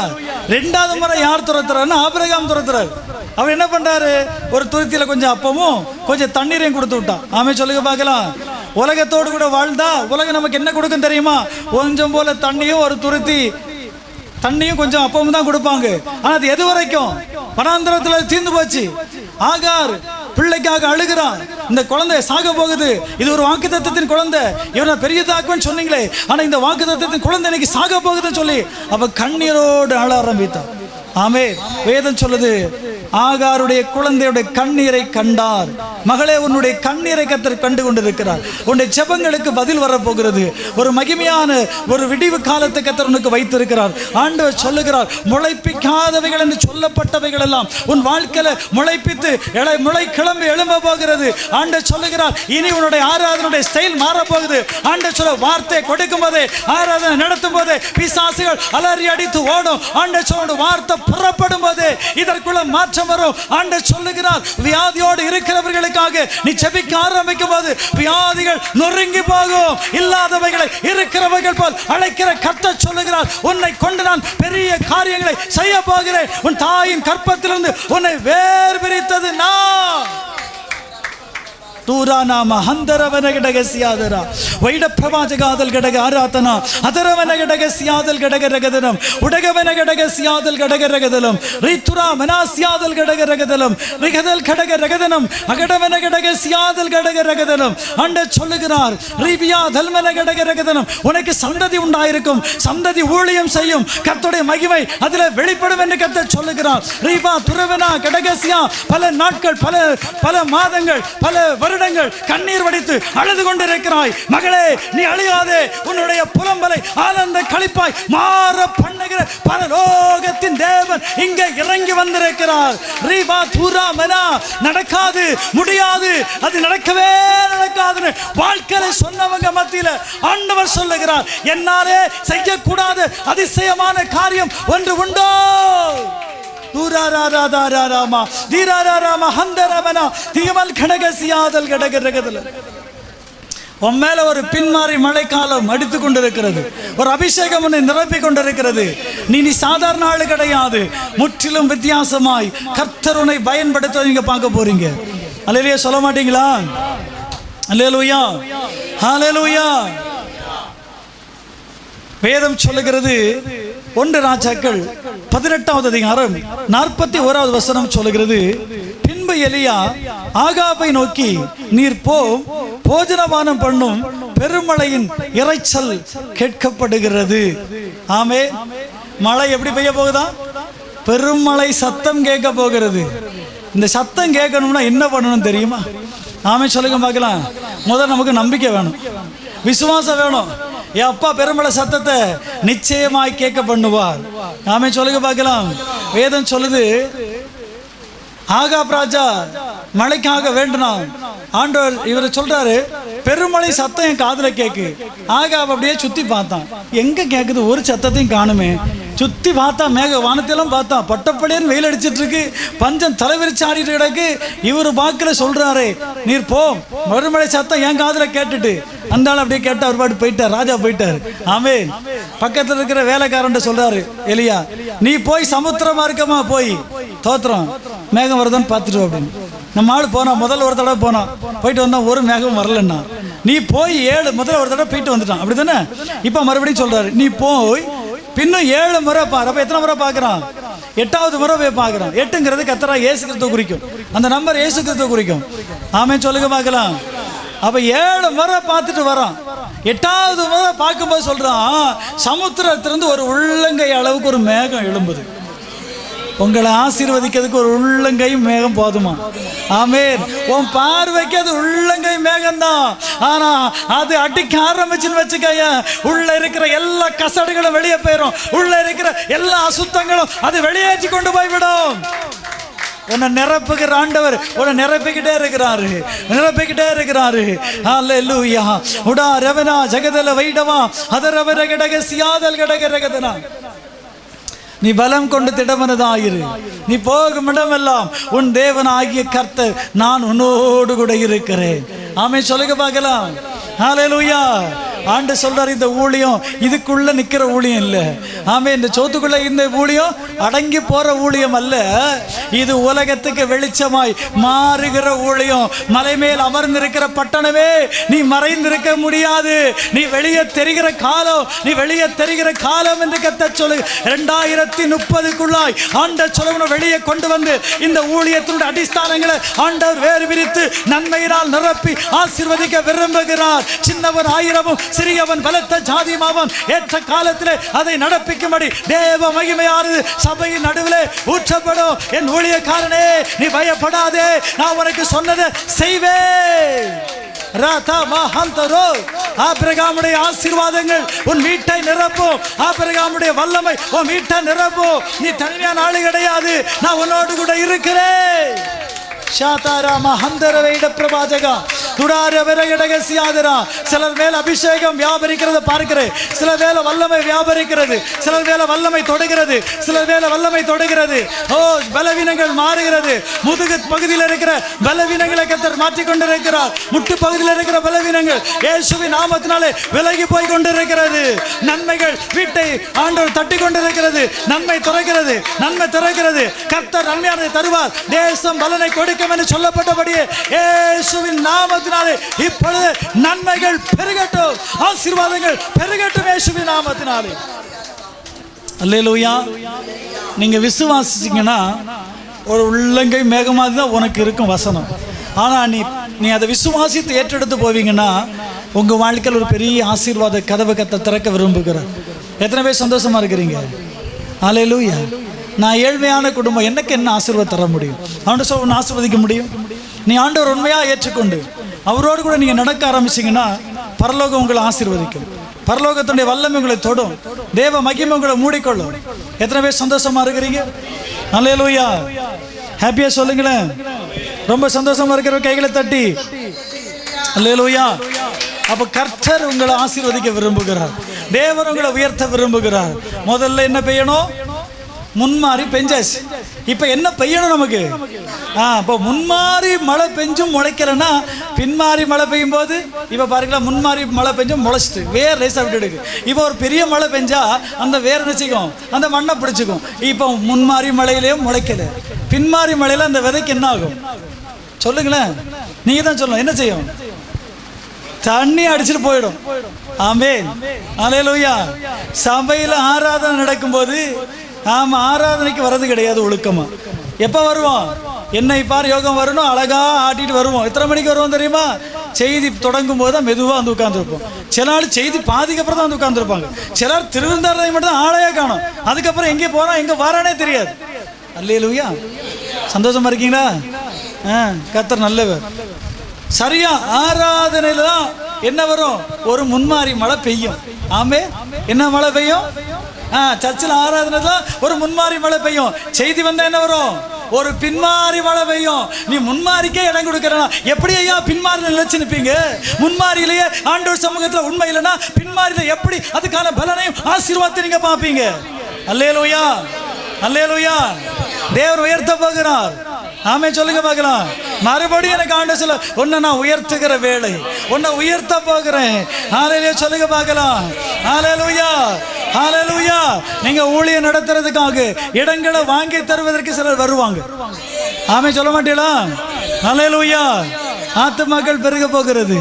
A: 2வது முறை யார் துரத்துறாருன்னா ஆபிரகாம் துரத்துறாரு. அவர் என்ன பண்றாரு? ஒரு துருத்தியில கொஞ்சம் அப்பமும் கொஞ்சம் தண்ணீரையும் கொடுத்து விட்டான். ஆமென் சொல்லுங்க பார்க்கலாம். உலகத்தோடு கூட வாழ்ந்தா உலகம் நமக்கு என்ன கொடுக்கும் தெரியுமா? கொஞ்சம் போல தண்ணியும் ஒரு துருத்தி தண்ணியும் கொஞ்சம் அப்பமும் தான் கொடுப்பாங்க. ஆனா அது எது வரைக்கும்? வனாந்திரத்துல தீர்ந்து போச்சு. ஆகார் பிள்ளைக்காக அழுகிறான். இந்த குழந்தை சாக போகுது. இது ஒரு வாக்குத்தத்தத்தின் குழந்தை. இவனை பெரியதாக்குன்னு சொன்னீங்களே, ஆனா இந்த வாக்குத்தத்தத்தின் குழந்தை இன்னைக்கு சாக போகுதுன்னு சொல்லி அவ கண்ணீரோடு அழ ஆரம்பித்தான். ஆமென். வேதம் சொல்லுது, ஆகாருடைய குழந்தையுடைய கண்ணீரை கண்டார். மகளே, உன்னுடைய கண்ணீரை கர்த்தர் கண்டு கொண்டிருக்கிறார். உன்னுடைய ஜெபங்களுக்கு பதில் வரப்போகிறது. ஒரு மகிமையான ஒரு விடிவு காலத்தை கர்த்தர் உனக்கு வைத்திருக்கிறார். ஆண்டவர் சொல்லுகிறார், முளைப்பிக்காதவைகள் என்று சொல்லப்பட்டவைகள் எல்லாம் உன் வாழ்க்கையில முளைப்பித்து முளை கிளம்பி எழும்ப போகிறது. ஆண்டவர் சொல்லுகிறார், இனி உன்னுடைய ஆராதனுடைய ஸ்டைல் மாறப்போகுது. ஆண்டவர் சொல்ல வார்த்தை கொடுக்கும் போதே, ஆராதனை நடத்தும் போதே பிசாசுகள் அலறி அடித்து ஓடும். ஆண்டவர் சொல்ல வார்த்தை புறப்படும் போதே இதற்குள்ள மாற்ற மாற்றம் வரும். ஆண்டவர் சொல்லுகிறார், வியாதியோடு இருக்கிறவர்களுக்காக நீ ஜெபிக்க ஆரம்பிக்கும் போது வியாதிகள் நொறுங்கி போகும். இல்லாதவைகளை இருக்கிறவர்கள் போல் அழைக்கிற கர்த்தர் சொல்லுகிறார், உன்னை கொண்டு நான் பெரிய காரியங்களை செய்ய போகிறேன். உன் தாயின் கற்பத்திலிருந்து உன்னை வேறு பிரித்தது நான். தூரானாம ஹந்தரவன கடக சியாதரா வைட பிரவாஜகாதல் கடக ஆராதனா அதரவன கடக சியாதல் கடக ரகதனம் உடகவன கடக சியாதல் கடக ரகதலம் ரித்துரா மனாசியாதல் கடக ரகதலம் ரிகதல் கடக ரகதனம் அகடவன கடக சியாதல் கடக ரகதனம். ஆண்டவர் சொல்லுகிறார், ரிபியா தல்மன கடக ரகதனம், உனக்கு சந்ததி உண்டாயிருக்கும், சந்ததி ஊழியம் செய்யும், கர்த்தருடைய மகிமை அதில் வெளிப்படும் என்று கர்த்தர் சொல்லுகிறார். ரிபா துரவனா கடகசியா பல நாட்கள் பல மாதங்கள் பல வருடங்கள் கண்ணீர் வடித்து அழுது கொண்டிருக்கிறாய். மகளே, நீ அழியாதே. உன்னுடைய புலம்பலை ஆனந்த களிப்பாய் மாற பண்ணுகிற பரலோகத்தின் தேவன் இங்கே இறங்கி வந்திருக்கிறார். ரீபா தூரா மனா நடக்காது, முடியாது, அது நடக்கவே நடக்காதுன்னு வாழ்க்கையில சொன்னவங்க மத்தியில ஆண்டவர் சொல்லுகிறார், என்னாலே செய்யக்கூடாத அதிசயமான காரியம் ஒன்று உண்டோ? உன் மேல ஒரு பின்மாறி மழைக்காலம் அடித்துக் கொண்டிருக்கிறது, ஒரு அபிஷேகம் உன்னை நிரப்பிக் கொண்டிருக்கிறது. நீ சாதாரண ஆளு கிடையாது, முற்றிலும் வித்தியாசமாய் கர்த்தர் உன்னை பயன்படுத்த நீங்க பார்க்க போறீங்க. அல்லேலூயா சொல்ல மாட்டீங்களா? அல்லேலூயா, ஹல்லேலூயா. வேதம் சொல்லுகிறது, 1 ராஜாக்கள் 18வது அதிகாரம் 41வது வசனம் சொல்லுகிறது, பின்பு எலியா ஆகாபை நோக்கி, நீர் போம், போஜனபானம் பண்ணும், பெருமழையின் இரைச்சல் கேட்கப்படுகிறது. ஆமே, மழை எப்படி பெய்ய போகுதா? பெருமழை சத்தம் கேட்க போகிறது. இந்த சத்தம் கேட்கணும்னா என்ன பண்ணணும் தெரியுமா? ஆமே சொல்லுங்க பார்க்கலாம். முதல்ல நமக்கு நம்பிக்கை வேணும், விசுவாசம் வேணும். என் அப்பா பெருமழை சத்தத்தை நிச்சயமாய் கேட்க பண்ணுவார். ஆமே சொல்லுங்க பார்க்கலாம். வேதம் சொல்லுது, ஆகாப் ராஜா மழைக்காக வேண்டினான். ஆண்டவர் இவர் சொல்றாரு, பெருமழை சத்தம் என் காதுல கேக்கு. ஆகாப் அப்படியே சுத்தி பார்த்தான், எங்க கேக்குது? ஒரு சத்தத்தையும் காணுமே. சுத்தி பார்த்தா மேக வானத்திலும் பார்த்தா பட்டப்படியன்னு வெயில் அடிச்சிட்டு இருக்கு, பஞ்சம் தலைவிரிச்சு ஆடிட்டு கிடக்கு. இவர் வாக்குல சொல்றாரு, நீர் போ, மறுமழை சத்தம் என் காதுல கேட்டுட்டு. அந்த ஆள் அப்படியே கேட்டா ஒரு பாட்டு போயிட்டார், ராஜா போயிட்டார். ஆமென். பக்கத்துல இருக்கிற வேலைக்காரன் சொல்றாரு, எலியா நீ போய் சமுத்திர மார்க்கமா போய் தோத்திரம் மேகம் வருதான்னு பார்த்துட்டு அப்படின்னு. நம்ம ஆள் போனா, முதல்ல ஒரு தடவை போனா, போயிட்டு வந்தா ஒரு மேகம் வரலன்னா, நீ போய் 7 முதல்ல ஒரு தடவை போயிட்டு வந்துட்டான், அப்படி தானே? இப்ப மறுபடியும் சொல்றாரு, நீ போய் பின்னும் 7 முறை பாரு. அப்ப எத்தனை முறை பார்க்கறான்? 8வது முறை போய் பார்க்கறான். 8ங்கிறது கர்த்தரா இயேசு கிறிஸ்துவை குறிக்கும், அந்த நம்பர் இயேசு கிறிஸ்துவை குறிக்கும். ஆமென் சொல்லுங்க பார்க்கலாம். அப்ப 7 முறை பார்த்துட்டு வரான். 8வது முறை பார்க்கும்போது சொல்றான், சமுத்திரத்திலிருந்து ஒரு உள்ளங்கை அளவுக்கு ஒரு மேகம் எழும்புது. உங்களை ஆசீர்வதிக்கிறதுக்கு ஒரு உள்ளங்கை மேகம் போதுமா? ஆமென். உன் பார்வைக்கு அது உள்ளங்கை மேகம் தான். ஆனா அது அடிக்க ஆரம்பிச்சுன்னு வச்சுக்கோங்க, உள்ள இருக்கிற எல்லா கசடுகளும் வெளியே போயிடும், உள்ள இருக்கிற எல்லா அசுத்தங்களும் அது வெளியேற்றி கொண்டு போய்விடும். உன்னை நிரப்புகிற ஆண்டவர் உன்னை நிரப்பிக்கிட்டே இருக்கிறாரு, நிரப்பிக்கிட்டே இருக்கிறாரு. ஹல்லேலூயா. உடா ரவனா ஜகதல வைடவா அதரவர கடக சியாதல் கடக ரகதனா. நீ பலம் கொண்டு திடமனதாயிரு, நீ போகும் இடமெல்லாம் உன் தேவன் ஆகிய கர்த்தர் நான் உன்னோடு கூட இருக்கிறேன். ஆமென் சொல்லுங்க பார்க்கலாம். ஹல்லேலூயா. ஆண்டு சொல்றாரு, இந்த ஊழியம் இதுக்குள்ள நிக்கிற ஊழியம் இல்லை. ஆமே, இந்த சோத்துக்குள்ள இந்த ஊழியம் அடங்கி போற ஊழியம் அல்ல, இது உலகத்துக்கு வெளிச்சமாய் மாறுகிற ஊழியம். மலை மேல் அமர்ந்திருக்கிற பட்டணமே, நீ மறைந்திருக்க முடியாது. நீ வெளியே தெரிகிற காலம், நீ வெளியே தெரிகிற காலம் என்று கர்த்தர் சொல்லு. 2030க்குள்ளாய் ஆண்டவர் சொல்லவன வெளியே கொண்டு வந்து இந்த ஊழியத்தினுடைய அடிஸ்தானங்களை ஆண்டவர் வேறு விரித்து நன்மையினால் நிரப்பி ஆசீர்வதிக்க விரும்புகிறார். சின்னவன் 1000 சிறியவன் பலத்த ஜாதியுமாவன். ஏற்ற காலத்திலே அதை நடப்பிக்கும்படி தேவ மகிமையானது சபையின் நடுவிலே ஊற்றப்படும். என் ஊழியக்காரனே, நீ பயப்படாதே, நான் உனக்கு சொன்னதை செய்வேன். ஆபிரகாமுடைய ஆசீர்வாதங்கள் உன் வீட்டை நிரப்பும். ஆபிரகாமுடைய வல்லமை உன் வீட்டை நிரப்பும். நீ தனிமையான ஆளு கிடையாது, நான் உன்னோடு கூட இருக்கிறேன். ಶಾತಾರಾಮ ಹಂದರವೈಡ ಪ್ರವಾಜಗ சிலர் மேல் அபிஷேகம் வியாபரிக்கிறது பார்க்கிறேன். சிலர் மேல வல்லமை வியாபரிக்கிறது, சிலர் மேல வல்லமை தொடுகிறது, சிலர் மேல வல்லமை தொடுகிறது. ஓ, பலவீனங்கள் மாறுகிறது. முதுகு பகுதியில் இருக்கிற பலவீனங்களை கர்த்தர் மாற்றிக் கொண்டிருக்கிறார். முட்டு பகுதியில் இருக்கிற பலவீனங்கள் இயேசுவின் நாமத்தினாலே விலகி போய் கொண்டிருக்கிறது. நன்மைகள் வீட்டை ஆண்டவர் தட்டி கொண்டிருக்கிறது. நன்மை திறக்கிறது, நன்மை திறக்கிறது. கர்த்தர் நன்மையானதை தருவார். தேசம் பலனை கொடுக்கும் என்று சொல்லப்பட்டபடியே இயேசுவின் நாமத்தினாலே இப்பொழுது நன்மைகள் பெருகட்டும், ஆசீர்வாதங்கள் பெருகட்டும் இயேசுவின் நாமத்தினாலே. அல்லேலூயா. நீங்க விசுவாசிச்சீங்கன்னா ஒரு உள்ளங்கை மேகமாக தான் உனக்கு இருக்கும் வசனம். ஆனால் நீ அதை விசுவாசித்து ஏற்றெடுத்து போவீங்கன்னா உங்கள் வாழ்க்கையில் ஒரு பெரிய ஆசீர்வாத கதவை கர்த்தர் திறக்க விரும்புகிறார். எத்தனை பேர் சந்தோஷமாக இருக்கிறீங்க? அல்லேலூயா. நான் ஏழ்மையான குடும்பம், எனக்கு என்ன ஆசீர்வாதம் தர முடியும்? அவன்கிட்ட ஒன்று ஆசீர்வதிக்க முடியும். நீ ஆண்டவர் உண்மையாக ஏற்றுக்கொண்டு அவரோடு கூட நீங்கள் நடக்க ஆரம்பிச்சிங்கன்னா பரலோகம் உங்களை ஆசீர்வதிக்கும். பரலோகத்தினுடைய வல்லமை உங்களை தொடும். தேவ மகிமை உங்களை மூடிக்கொள்ளும். எத்தனை பேர் சந்தோஷமாக இருக்கிறீங்க? அல்லேலூயா. ஹாப்பியாக சொல்லுங்களேன். ரொம்ப சந்தோஷமாக இருக்கிற கைகளை தட்டி அல்லேலூயா. அப்போ கர்த்தர் உங்களை ஆசீர்வதிக்க விரும்புகிறார். தேவன் உங்களை உயர்த்த விரும்புகிறார். முதல்ல என்ன பெய்யணும்? முன்மாறி பெஞ்சாச்சு. இப்போ என்ன பெய்யணும் நமக்கு? இப்போ முன்மாறி மழை பெஞ்சும் முளைக்கலன்னா பின்மாறி மழை பெய்யும் போது இப்போ பாருங்களா, முன்மாறி மழை பெஞ்சும் முளைச்சிட்டு வேர் லேசாக விட்டுடுக்கு. இப்போ ஒரு பெரிய மழை பெஞ்சா அந்த வேர் நினைச்சிக்கும், அந்த மண்ணை பிடிச்சிக்கும். இப்போ முன்மாறி மழையிலேயும் முளைக்கல, பின்மாறி மழையில் அந்த விதைக்கு என்ன ஆகும் சொல்லுங்களேன்? நீங்கள் தான் சொல்லணும். என்ன செய்யும்? தண்ணி அடிச்சுட்டு போயிடும். ஆமென். அல்லேலூயா. சபையில் ஆராதனை நடக்கும்போது ஆராதனைக்கு வர்றது கிடையாது ஒழுக்கமா. எப்போ வருவோம்? என்னை பார் யோகம் வரணும், அழகா ஆட்டிட்டு வருவோம். எத்தனை மணிக்கு வருவோம் தெரியுமா? செய்தி தொடங்கும் போது தான் மெதுவாக வந்து உட்காந்துருப்போம். சில ஆள் செய்தி பாதிக்கு அப்புறம் தான் வந்து உட்காந்துருப்பாங்க. சிலர் திருவிழாவை மட்டும் தான் ஆளையே காணும். அதுக்கப்புறம் எங்கே போகிறோம் எங்கே வரானே தெரியாது. அல்லேலூயா. சந்தோஷமா இருக்கீங்களா? கர்த்தர் நல்லவர். சரியா ஆராதனையில தான் என்ன வரும்? ஒரு முன்மாறி மழை பெய்யும். ஆமே. என்ன மழை பெய்யும்? சர்ச்சில் ஆராதனை தான் ஒரு முன்மாறி மழை பெய்யும். செய்தி வந்தா என்ன வரும்? ஒரு பின்மாறி மழை பெய்யும். நீ முன்மாறிக்கே இடம் கொடுக்கறனா எப்படி ஐயா பின்மாறி நினைச்சு நிற்பீங்க? முன்மாறியிலேயே ஆண்டவர் சமூகத்தில் உண்மை இல்லைன்னா பின்மாறியில எப்படி அதுக்கான பலனையும் ஆசீர்வாதத்தை நீங்க பார்ப்பீங்க? அல்லேலூயா. அல்லேலூயா. தேவன் உயர்த்த போகிறார். ஆமே சொல்லுங்க பார்க்கலாம். மறுபடியும் எனக்கு ஆண்டவர் சொல்ல, உன்னை நான் உயர்த்துகிற வேலை, உன்னை உயர்த்த போகிறேன். ஹல்லேலூயா சொல்லுங்க பார்க்கலாம். ஹல்லேலூயா. ஹல்லேலூயா. நீங்க ஊழியம் நடத்துறதுக்காக இடங்களை வாங்கி தருவதற்கு சிலர் வருவாங்க. ஆமே சொல்ல மாட்டீங்களா? ஹல்லேலூயா. ஆத்துமாக்கள் பெருக போகிறது.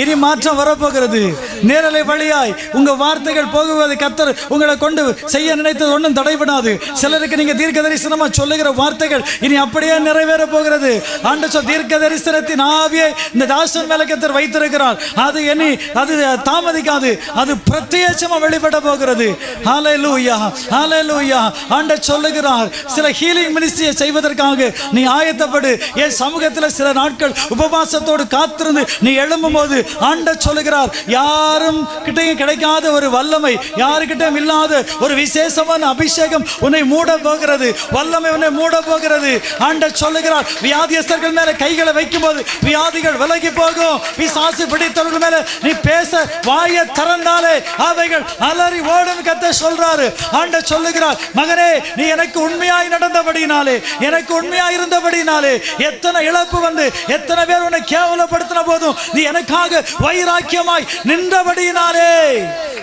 A: இனி மாற்றம் வரப்போகிறது. நேரலை வழியாய் உங்க வார்த்தைகள் போகுவது கர்த்தர் உங்களை கொண்டு செய்ய நினைத்தது ஒன்றும் தடைபடாது. சிலருக்கு நீங்க தீர்க்க தரிசனமா சொல்லுகிற வார்த்தைகள் இனி அப்படியே நிறைவேற போகிறது. ஆண்டு சொல் தீர்க்க தரிசனத்தின் ஆவியை இந்த தாசன் மேல கர்த்தர் வைத்திருக்கிறார். அது இனி அது தாமதிக்காது, அது பிரத்யேகமா வெளிப்பட போகிறது. ஹல்லேலூயா. ஹல்லேலூயா. ஆண்டு சொல்லுகிறார், சில ஹீலிங் மினிஸ்ட்ரியை செய்வதற்காக நீ ஆயத்தப்படு. என் சமூகத்தில் சில நாட்கள் உபவாசத்தோடு காத்திருந்து நீ எழும்பும் போது ஆண்டவர் சொல்லுகிறார், யாரும் கிட்டையும் கிடைக்காத ஒரு வல்லமை, யாருக்கிட்டையும் இல்லாத ஒரு விசேஷமான அபிஷேகம் உன்னை மூட போகிறது. வல்லமை உன்னை மூட போகிறது. ஆண்டவர் சொல்லுகிறார், வியாதியஸ்தர்கள் மேல கைகளை வைக்கும் போது வியாதிகள் விலகி போகும். பிசாசு பிடித்தவர்கள் மேல நீ பேச வாயை திறந்தாலே அவைகள் அலறி ஓடும். கர்த்தர் சொல்றாரு. ஆண்டவர் சொல்லுகிறார், மகனே நீ எனக்கு உண்மையாய் நடந்தபடினாலே, எனக்கு உண்மையாய் இருந்தபடினாலே, எத்தனை இழப்பு வந்து எத்தனை பேர் உன்னை கேவலப்படுத்தின போதும் நீ எனக்காக வைராக்கியமாய் நின்றபடியினாலே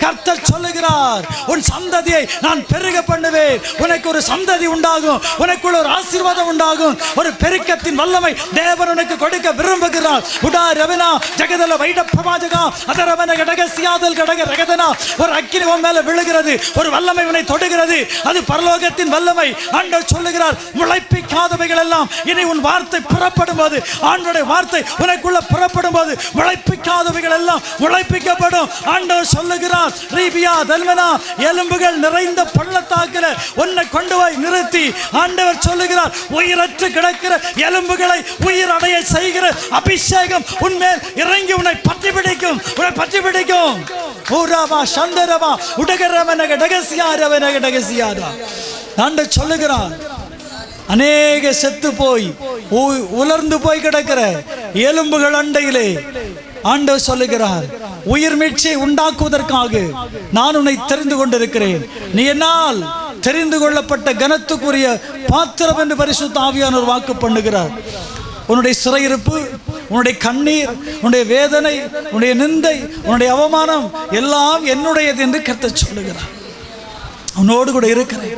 A: கர்த்தர் சொல்லுகிறார், உன் சந்ததியை நான் பெருக பண்ணுவேன். உனக்கு ஒரு சந்ததி உண்டாகும், உனக்குள்ள ஒரு ஆசீர்வாதம் உண்டாகும். ஒரு பெருக்கத்தின் வல்லமை தேவன் உனக்கு கொடுக்க விரும்புகிறார். உடா ரவனா ஜெகதல வைட பிரமாஜகா அதரவன கடகசியாதல் கடக ரகதனா. ஒரு அக்கினி உன் மேல விழுகிறது, ஒரு வல்லமை உன்னை தொடுகிறது. அது பரலோகத்தின் வல்லமை. ஆண்டவர் சொல்லுகிறார், முளைப்பிக்காதவைகள் எல்லாம் இனி உன் வார்த்தை புறப்படும் போது, ஆண்டவருடைய வார்த்தை உனக்குள்ள புறப்படும் போது முளைப்பிக்காதவைகள் எல்லாம் முளைப்பிக்கப்படும். ஆண்டவர் சொல்லுகிறார், ரீபியா தல்மனா எலும்புகள் நிறைந்த பள்ளத்தாக்கில் உன்னை கொண்டு போய் நிறுத்தி ஆண்டவர் சொல்லுகிறார், உயிரற்று கிடக்கிற எலும்புகளை உயிர் அடைய செய்கிற அபிஷேகம் உன்மேல் இறங்கி உன்னை பற்றி பிடிக்கும், உன்னை பற்றி பிடிக்கும். ஊராவா சந்தரவா உடகரவனக டகசியாரவனக டகசியாரா. ஆண்டவர் சொல்லுகிறார், அநேக செத்து போய் உலர்ந்து போய் கிடக்கிற எலும்புகள் அண்டையிலே ஆண்டவர் சொல்லுகிறார், உயிர் மீட்சியை உண்டாக்குவதற்காக நான் உன்னை தெரிந்து கொண்டிருக்கிறேன். நீ என்னால் தெரிந்து கொள்ளப்பட்ட கனத்துக்குரிய பாத்திரம் என்று பரிசுத்த ஆவியானவர் வாக்கு பண்ணுகிறார். உன்னுடைய சிறையிருப்பு, உன்னுடைய கண்ணீர், உன்னுடைய வேதனை, உன்னுடைய நிந்தை, உன்னுடைய அவமானம் எல்லாம் என்னுடையது என்று கர்த்தர் சொல்லுகிறார். உன்னோடு கூட இருக்கிறேன்.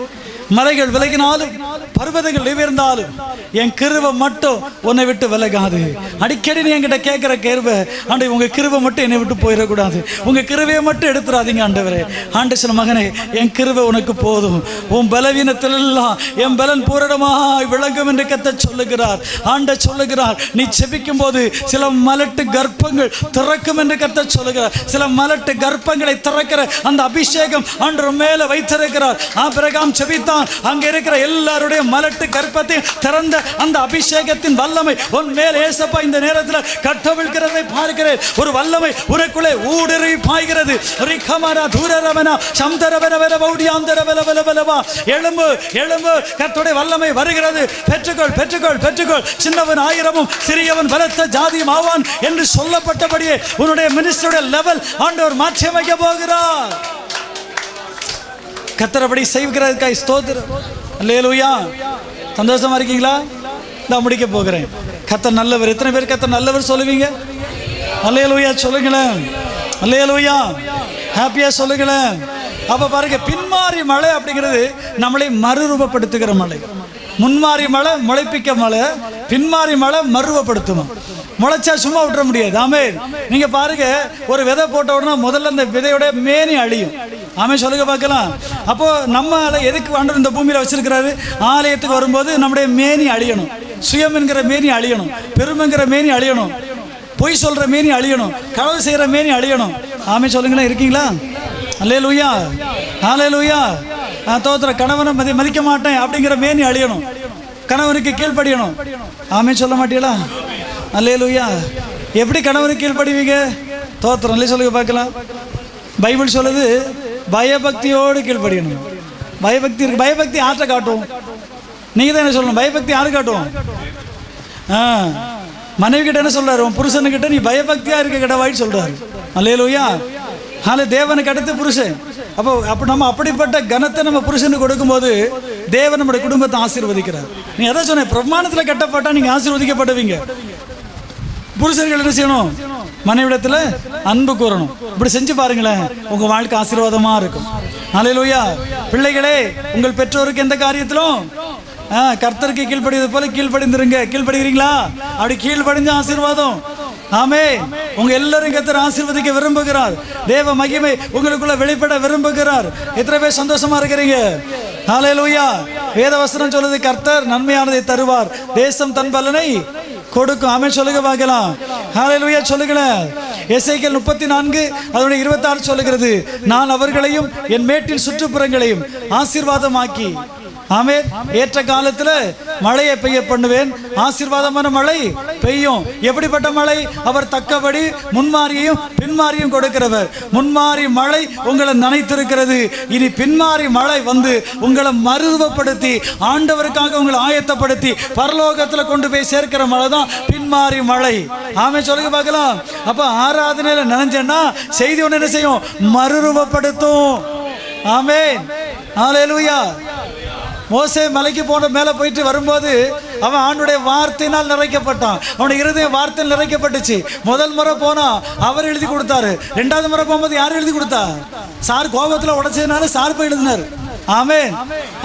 A: மலைகள் விலகினாலும் பர்வதங்கள் நிமிர்ந்தாலும் என் கிருபை மட்டும் உன்னை விட்டு விலகாது. அடிக்கடி நீ என்கிட்ட கேட்கிற கிருபை, ஆண்டவரே உங்க கிருபை மட்டும் என்னை விட்டு போயிடக்கூடாது, உங்க கிருபையை மட்டும் எடுத்துடாதீங்க ஆண்டவரே. ஆண்டு சில மகனே, என் கிருபை உனக்கு போதும், உன் பலவீனத்திலெல்லாம் என் பலன் பூரணமாய் விளங்கும் என்று கர்த்தர் சொல்லுகிறார். ஆண்ட சொல்லுகிறார், நீ செபிக்கும் போது சில மலட்டு கர்ப்பங்கள் திறக்கும் என்று கர்த்தர் சொல்லுகிறார். சில மலட்டு கர்ப்பங்களை திறக்கிற அந்த அபிஷேகம் ஆண்டவர் மேல வைத்திருக்கிறார். ஆபிரகாம் செபித்தான், அங்கே இருக்கிற எல்லாருடைய மலட்டு கர்ப்பத்தை திறந்த அந்த அபிஷேகத்தின் வல்லமை உன் மேல் ஏசப்பா இந்த நேரத்தில் கட்டவிழ்கிறதை பார்க்கிறேன். ஒரு வல்லமை உனக்குள்ளே ஊடுருவி பாய்கிறது. எழும்பு எழும்பு, கர்த்தருடைய வல்லமை வருகிறது. பெற்றுக்கொள் பெற்றுக்கொள் பெற்றுக்கொள். சின்னவன் ஆயிரமும் சிறியவன் பலத்த ஜாதியும் ஆவான் என்று சொல்லப்பட்டபடியே உன்னுடைய மினிஸ்டருடைய லெவல் ஆண்டவர் மாற்றி அமைக்க போகிறார். கர்த்தரபடி செய்கிறதுக்காய் ஸ்தோத்திரம். அல்லேலூயா. சந்தோஷமா இருக்கீங்களா? நான் முடிக்க போகிறேன். கர்த்தர் நல்லவர். எத்தனை பேர் கர்த்தர் நல்லவர் சொல்லுவீங்க? அல்லேலூயா சொல்லுங்களேன். அல்லேலூயா. ஹாப்பியா சொல்லுங்களேன். அப்ப பாருங்க, பின்மாறி மழை அப்படிங்கிறது நம்மளை மறுரூபப்படுத்துகிற மழை. முன்மாறி மழை முளைப்பிக்க மழை, பின்மாறி மழை மறுரூபப்படுத்தும். முளைச்சா சும்மா விட்டுற முடியாது. ஆமென். நீங்க பாருங்க, ஒரு விதை போட்ட உடனே முதல்ல அந்த விதையோட மேனி அழியும். ஆமென் சொல்லுங்க பார்க்கலாம். அப்போ நம்ம எதுக்கு ஆண்டவர் இந்த பூமியில வச்சிருக்கிறாரு? ஆலயத்துக்கு வரும்போது நம்முடைய மேனி அழியணும், சுயம் என்கிற மேனி அழியணும், பெருமைங்கிற மேனி அழியணும், பொய் சொல்ற மேனி அழியணும், களவு செய்யற மேனி அழியணும். ஆமென் சொல்லுங்களேன். இருக்கீங்களா? அல்லேலூயா அல்லேலூயா. தோத்திர கணவனை மதிக்க மாட்டேன் அப்படிங்கிற மேனி அழியணும், கணவனுக்கு கீழ்ப்படியணும். ஆமென் சொல்ல மாட்டீங்களா? அல்லேலூயா. எப்படி கணவனுக்கு கீழ்ப்படிவீங்க? தோத்திரம் அல்லே சொல்லுங்க பார்க்கலாம். பைபிள் சொல்லுது, பயபக்தியோடு கீழ்ப்படியணும். பயபக்தி இருக்கு. பயபக்தி ஆற்ற காட்டும். நீங்க தான் என்ன சொல்லணும்? பயபக்தி யாரு காட்டும்? மனைவி கிட்ட என்ன சொல்றாரு? உன் புருஷனுக்கிட்ட நீ பயபக்தியா இருக்க கடவாயின்னு சொல்றாரு. அல்லேலூயா. தேவனுக்கு அடுத்து புருஷன். அப்போ நம்ம அப்படிப்பட்ட கனத்தை நம்ம புருஷனுக்கு கொடுக்கும்போது தேவன் நம்முடைய குடும்பத்தை ஆசீர்வதிக்கிறார். நீ எதை சொன்ன? பிரமாணத்தில் கட்டப்பட்டா நீங்க ஆசீர்வதிக்கப்படுவீங்க. புருஷர்கள் என்ன செய்யணும்? மனைவிடத்தில் அன்பு கூறணும். இப்படி செஞ்சு பாருங்களேன், உங்க வாழ்க்கை ஆசீர்வாதமா இருக்கும். அல்லேலூயா. பிள்ளைகளே, உங்கள் பெற்றோருக்கு எந்த காரியத்திலும் கர்த்தருக்கு கீழ்ப்படிவது போல கீழ்ப்படிந்துருங்க. கீழ்ப்படுகிறீங்களா? அப்படி கீழ்ப்படிஞ்ச ஆசீர்வாதம். ஆமென். உங்க எல்லாரும் கர்த்தர் ஆசீர்வதிக்க விரும்புகிறார். தேவ மகிமை உங்களுக்குள்ள வெளிப்பட விரும்புகிறார். எத்தனை பேர் சந்தோஷமா இருக்கிறீங்க? ஹல்லேலூயா. வேதவசனம் சொல்லுது, கர்த்தர் நன்மையானதை தருவார், தேசம் தன் பலனை கொடுக்கும். ஆமென் சொல்லுங்க பார்க்கலாம். ஹல்லேலூயா சொல்லுங்களேன். எசேக்கியேல் 34 அதனுடைய 26 சொல்லுகிறது, நான் அவர்களையும் என் மேட்டின் சுற்றுப்புறங்களையும் ஆசீர்வாதமாக்கி, ஆமென், ஏற்ற காலத்துல மழையை பெய்ய பண்ணுவேன். ஆசீர்வாதமான மழை பெய்யும். எப்படிப்பட்ட மழை? அவர் தக்கபடி முன்மாரியும் பின்மாரியும் கொடுக்கிறவர். முன்மாரி மழை உங்களை நனைத்திருக்கிறது. இனி பின்மாரி மழை வந்து உங்களை மறுரூபப்படுத்தி ஆண்டவருக்காக உங்களை ஆயத்தப்படுத்தி பரலோகத்துல கொண்டு போய் சேர்க்கிற மழை தான் பின்மாரி மழை. ஆமென் சொல்லுங்க பார்க்கலாம். அப்ப ஆராதனையில நினைச்சேன்னா செய்தி ஒன்று என்ன செய்யும்? மறுரூபப்படுத்தும். ஆமென். ஹல்லேலூயா. மோசே மலைக்கு போன மேலே போயிட்டு வரும்போது அவன் ஆண்டுடைய வார்த்தையினால் நிறைக்கப்பட்டான். அவனுடைய இருதயம் வார்த்தையில் நிறைக்கப்பட்டுச்சு. முதல் முறை போனா அவர் எழுதி கொடுத்தாரு. ரெண்டாவது முறை போகும்போது யார் எழுதி கொடுத்தா? சார் கோபத்தில் உடைச்சதுனால சார் போய் எழுதினார். ஆமென்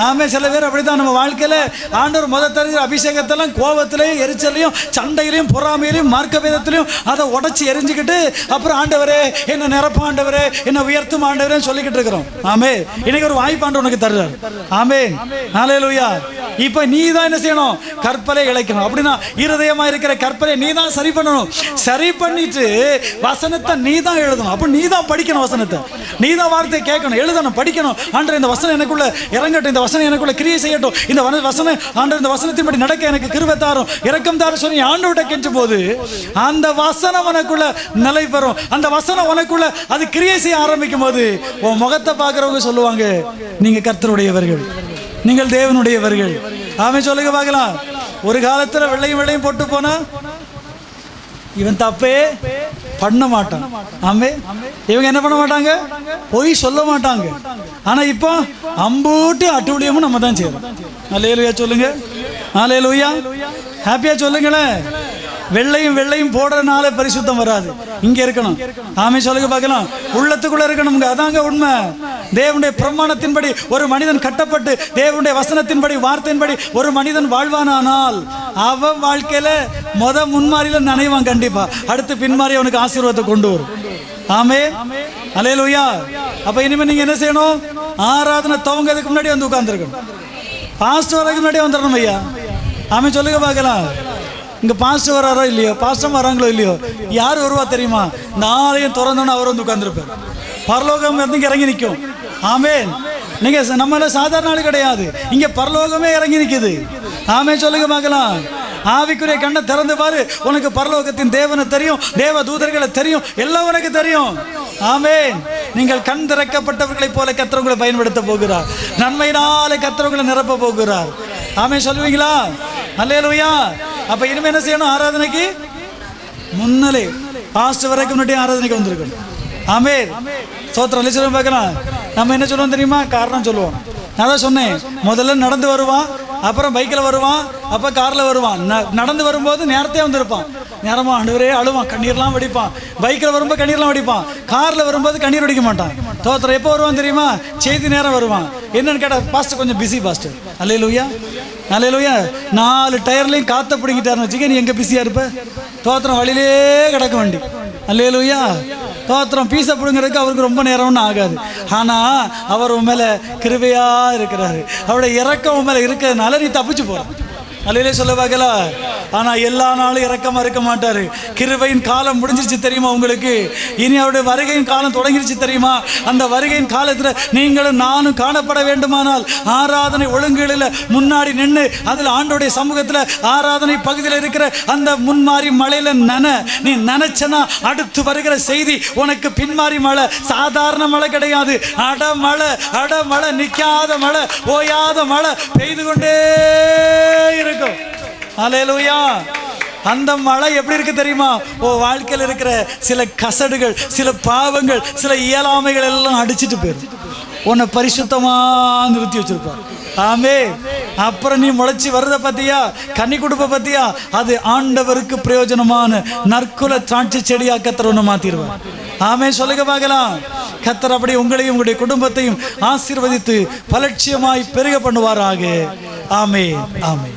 A: ஆமென். சில பேர் அப்படிதான். நம்ம வாழ்க்கையில ஆண்டவர் முதல் தருகிற அபிஷேகத்தெல்லாம் கோபத்திலையும் எரிச்சலையும் சண்டையிலையும் பொறாமையிலையும் மார்க்கபேதத்திலையும் அதை உடைச்சி எரிஞ்சுக்கிட்டு அப்புறம் ஆண்டவரே என்ன நிரப்ப, ஆண்டவரே என்ன உயர்த்தும் ஆண்டவரேன்னு சொல்லிக்கிட்டு இருக்கிறோம். ஆமென். இன்னைக்கு ஒரு வாய்ப்பாண்டு உனக்கு தருறார். ஆமென். ஹல்லேலூயா. இப்ப நீ தான் என்ன செய்யணும்? கற்பலை இழைக்கணும். அப்படின்னா இருதயமா இருக்கிற கற்பலை நீ தான் சரி பண்ணணும். சரி பண்ணிட்டு வசனத்தை நீ தான் எழுதணும். அப்ப நீ தான் படிக்கணும். வசனத்தை நீ தான் வார்த்தையை கேட்கணும், எழுதணும், படிக்கணும். ஆண்டவர் இந்த வசனம் எனக்குள்ள இறங்கட்டும், இந்த வசனம் எனக்குள்ள கிரியை செய்யட்டும், இந்த வசனம் ஆண்டவர் இந்த வசனத்தின்படி நடக்க எனக்கு கிருபை தாரும், இரக்கம் தாரும் சொல்லி ஆண்டவர்கிட்ட கெஞ்சும் போது அந்த வசனம் உனக்குள்ள நிலை பெறும். அந்த வசனம் உனக்குள்ள அது கிரியை செய்ய ஆரம்பிக்கும் போது உன் முகத்தை பார்க்கிறவங்க சொல்லுவாங்க, நீங்க கர்த்தருடையவர்கள், நீங்கள் தேவனுடையவர்கள். ஆமென் சொல்லுங்க பார்க்கலாம். ஒரு காலத்துல வெள்ளையும் வெள்ளையும் போட்டு போனா இவன் தப்பே பண்ண மாட்டான். ஆமே, இவங்க என்ன பண்ண மாட்டாங்க, பொய் சொல்ல மாட்டாங்க. ஆனா இப்போ அம்பூட்டு அட்டுழியமும் நம்ம தான் செய்யறோம். அல்லேலூயா சொல்லுங்க, அல்லேலூயா. ஹாப்பியா சொல்லுங்களேன். வெள்ளையும் வெள்ளையும் போடுறதுனால பரிசுத்தம் வராது, இங்க இருக்கணும். ஆமே சொல்லுங்க பார்க்கலாம். உள்ளத்துக்குள்ள இருக்கணுங்க, அதாங்க உண்மை. தேவனுடைய பிரமாணத்தின்படி ஒரு மனிதன் கட்டப்பட்டு தேவனுடைய வசனத்தின்படி வார்த்தையின்படி ஒரு மனிதன் வாழ்வானால் அவன் வாழ்க்கையில முன்மாறியில நினைவான். கண்டிப்பா அடுத்து பின்மாறி அவனுக்கு ஆசீர்வாதத்தை கொண்டு வரும். ஆமே, அல்லேலூயா. அப்ப இனிமே நீங்க என்ன செய்யணும், ஆராதனை துவங்கிறதுக்கு முன்னாடி வந்து உட்கார்ந்துருக்கணும். பாஸ்டர் வரைக்கும் முன்னாடியே வந்துடணும் ஐயா. ஆமே சொல்லுங்க பார்க்கலாம். இங்க பாஸ்டர் வராரோ இல்லையோ, பாஸ்டர் வராங்களோ இல்லையோ, யார் வருவா தெரியுமா, இந்த ஆலயம் திறந்தோன்னு அவர் வந்து உட்கார்ந்துருப்பார். பரலோகம் வந்து இறங்கி நிற்கும். ஆமேன். நீங்க நம்மள சாதாரண ஆளு கிடையாது, இங்க பரலோகமே இறங்கி நிற்குது. ஆமே சொல்லுங்க பார்க்கலாம். ஆவிக்குரிய கண்ணை திறந்து பாரு, உனக்கு பரலோகத்தின் தேவனை தெரியும், தேவ தூதர்களை தெரியும், எல்லாம் உனக்கு தெரியும். ஆமேன். நீங்கள் கண் திறக்கப்பட்டவர்களை போல கர்த்தர் உங்களை பயன்படுத்த போகிறார். நன்மையினாலே கர்த்தர் உங்களை நிரப்ப போகிறார். ஆமே சொல்லுவீங்களா? அல்லேலூயா. அப்ப இனிமே என்ன செய்யணும், ஆராதனைக்கு முன்னலே பாஸ்டர் வரைக்கும் முன்னாடி ஆராதனைக்கு வந்திருக்கணும். ஆமேன். சோத்திரம் சொல்லுவோம் பார்க்கலாம். நம்ம என்ன சொல்லுவோம் தெரியுமா, காரணம் சொல்லுவோம். நான் தான் சொன்னேன், முதல்ல நடந்து வருவான், அப்புறம் பைக்கில் வருவான், அப்போ காரில் வருவான். நடந்து வரும்போது நேரத்தே வந்திருப்பான், நேரமாக ஆண்டவரே அழுவான், கண்ணீர்லாம் வடிப்பான். பைக்கில் வரும்போது கண்ணீர்லாம் வடிப்பான், காரில் வரும்போது கண்ணீர் வடிக்க மாட்டான். தோத்திரம் எப்போ வருவான் தெரியுமா, செய்தி நேரம் வருவான். என்னன்னு கேட்டால், பாஸ்டர் கொஞ்சம் பிஸி பாஸ்டர். அல்லேலூயா, அல்லேலூயா. 4 டயர்லையும் காற்ற பிடிங்கிட்டாருன்னு வச்சுக்க, நீ எங்கே பிஸியாக இருப்ப? தோத்திரம் வழியிலே கிடக்க வண்டி. அல்லேலூயா. தோத்திரம் பீச பிடுங்கிறதுக்கு அவருக்கு ரொம்ப நேரம்னு ஆகாது. ஆனால் அவர் உன் மேலே கிருபையா இருக்கிறாரு, அவருடைய இறக்கம் மேலே இருக்கிறதுனால நீ தப்பிச்சு போற. அல்லேலூயா சொல்ல பார்க்கல. ஆனால் எல்லா நாளும் இறக்கமாக இருக்க மாட்டார். கிருபையின் காலம் முடிஞ்சிருச்சு தெரியுமா உங்களுக்கு? இனி அவருடைய வருகையின் காலம் தொடங்கிருச்சு தெரியுமா? அந்த வருகையின் காலத்தில் நீங்களும் நானும் காணப்பட வேண்டுமானால் ஆராதனை ஒழுங்குகளில் முன்னாடி நின்று அதில் ஆண்டோடைய சமூகத்தில் ஆராதனை பகுதியில் இருக்கிற அந்த முன்மாறி மழையில் நீ நினைச்சனா அடுத்து வருகிற செய்தி உனக்கு பின்மாறி மழை. சாதாரண மழை கிடையாது, அடமழை, நிற்காத மழை, ஓயாத மழை பெய்து கொண்டே இருக்கும். அல்லேலூயா. அந்த மழை எப்படி இருக்கு தெரியுமா? வாழ்க்கையில் இருக்கிற சில கசடுகள், சில பாவங்கள், சில இயலாமைகள் எல்லாம் அடிச்சுட்டு போயிடும். உன்னை பரிசுத்தமா நிறுத்தி வச்சிருப்பார். ஆமே. அப்புறம் நீ முளைச்சி வருத பத்தியா, கன்னி கொடுப்ப பத்தியா, அது ஆண்டவருக்கு பிரயோஜனமான நற்குல திராட்சை செடியா கர்த்தர் ஒன்று மாத்திடுவார். ஆமே சொல்லுங்க பார்க்கலாம். கர்த்தர் அப்படி உங்களையும் உங்களுடைய குடும்பத்தையும் ஆசீர்வதித்து பலட்சியமாய் பெருக பண்ணுவாராக. ஆமே, ஆமே.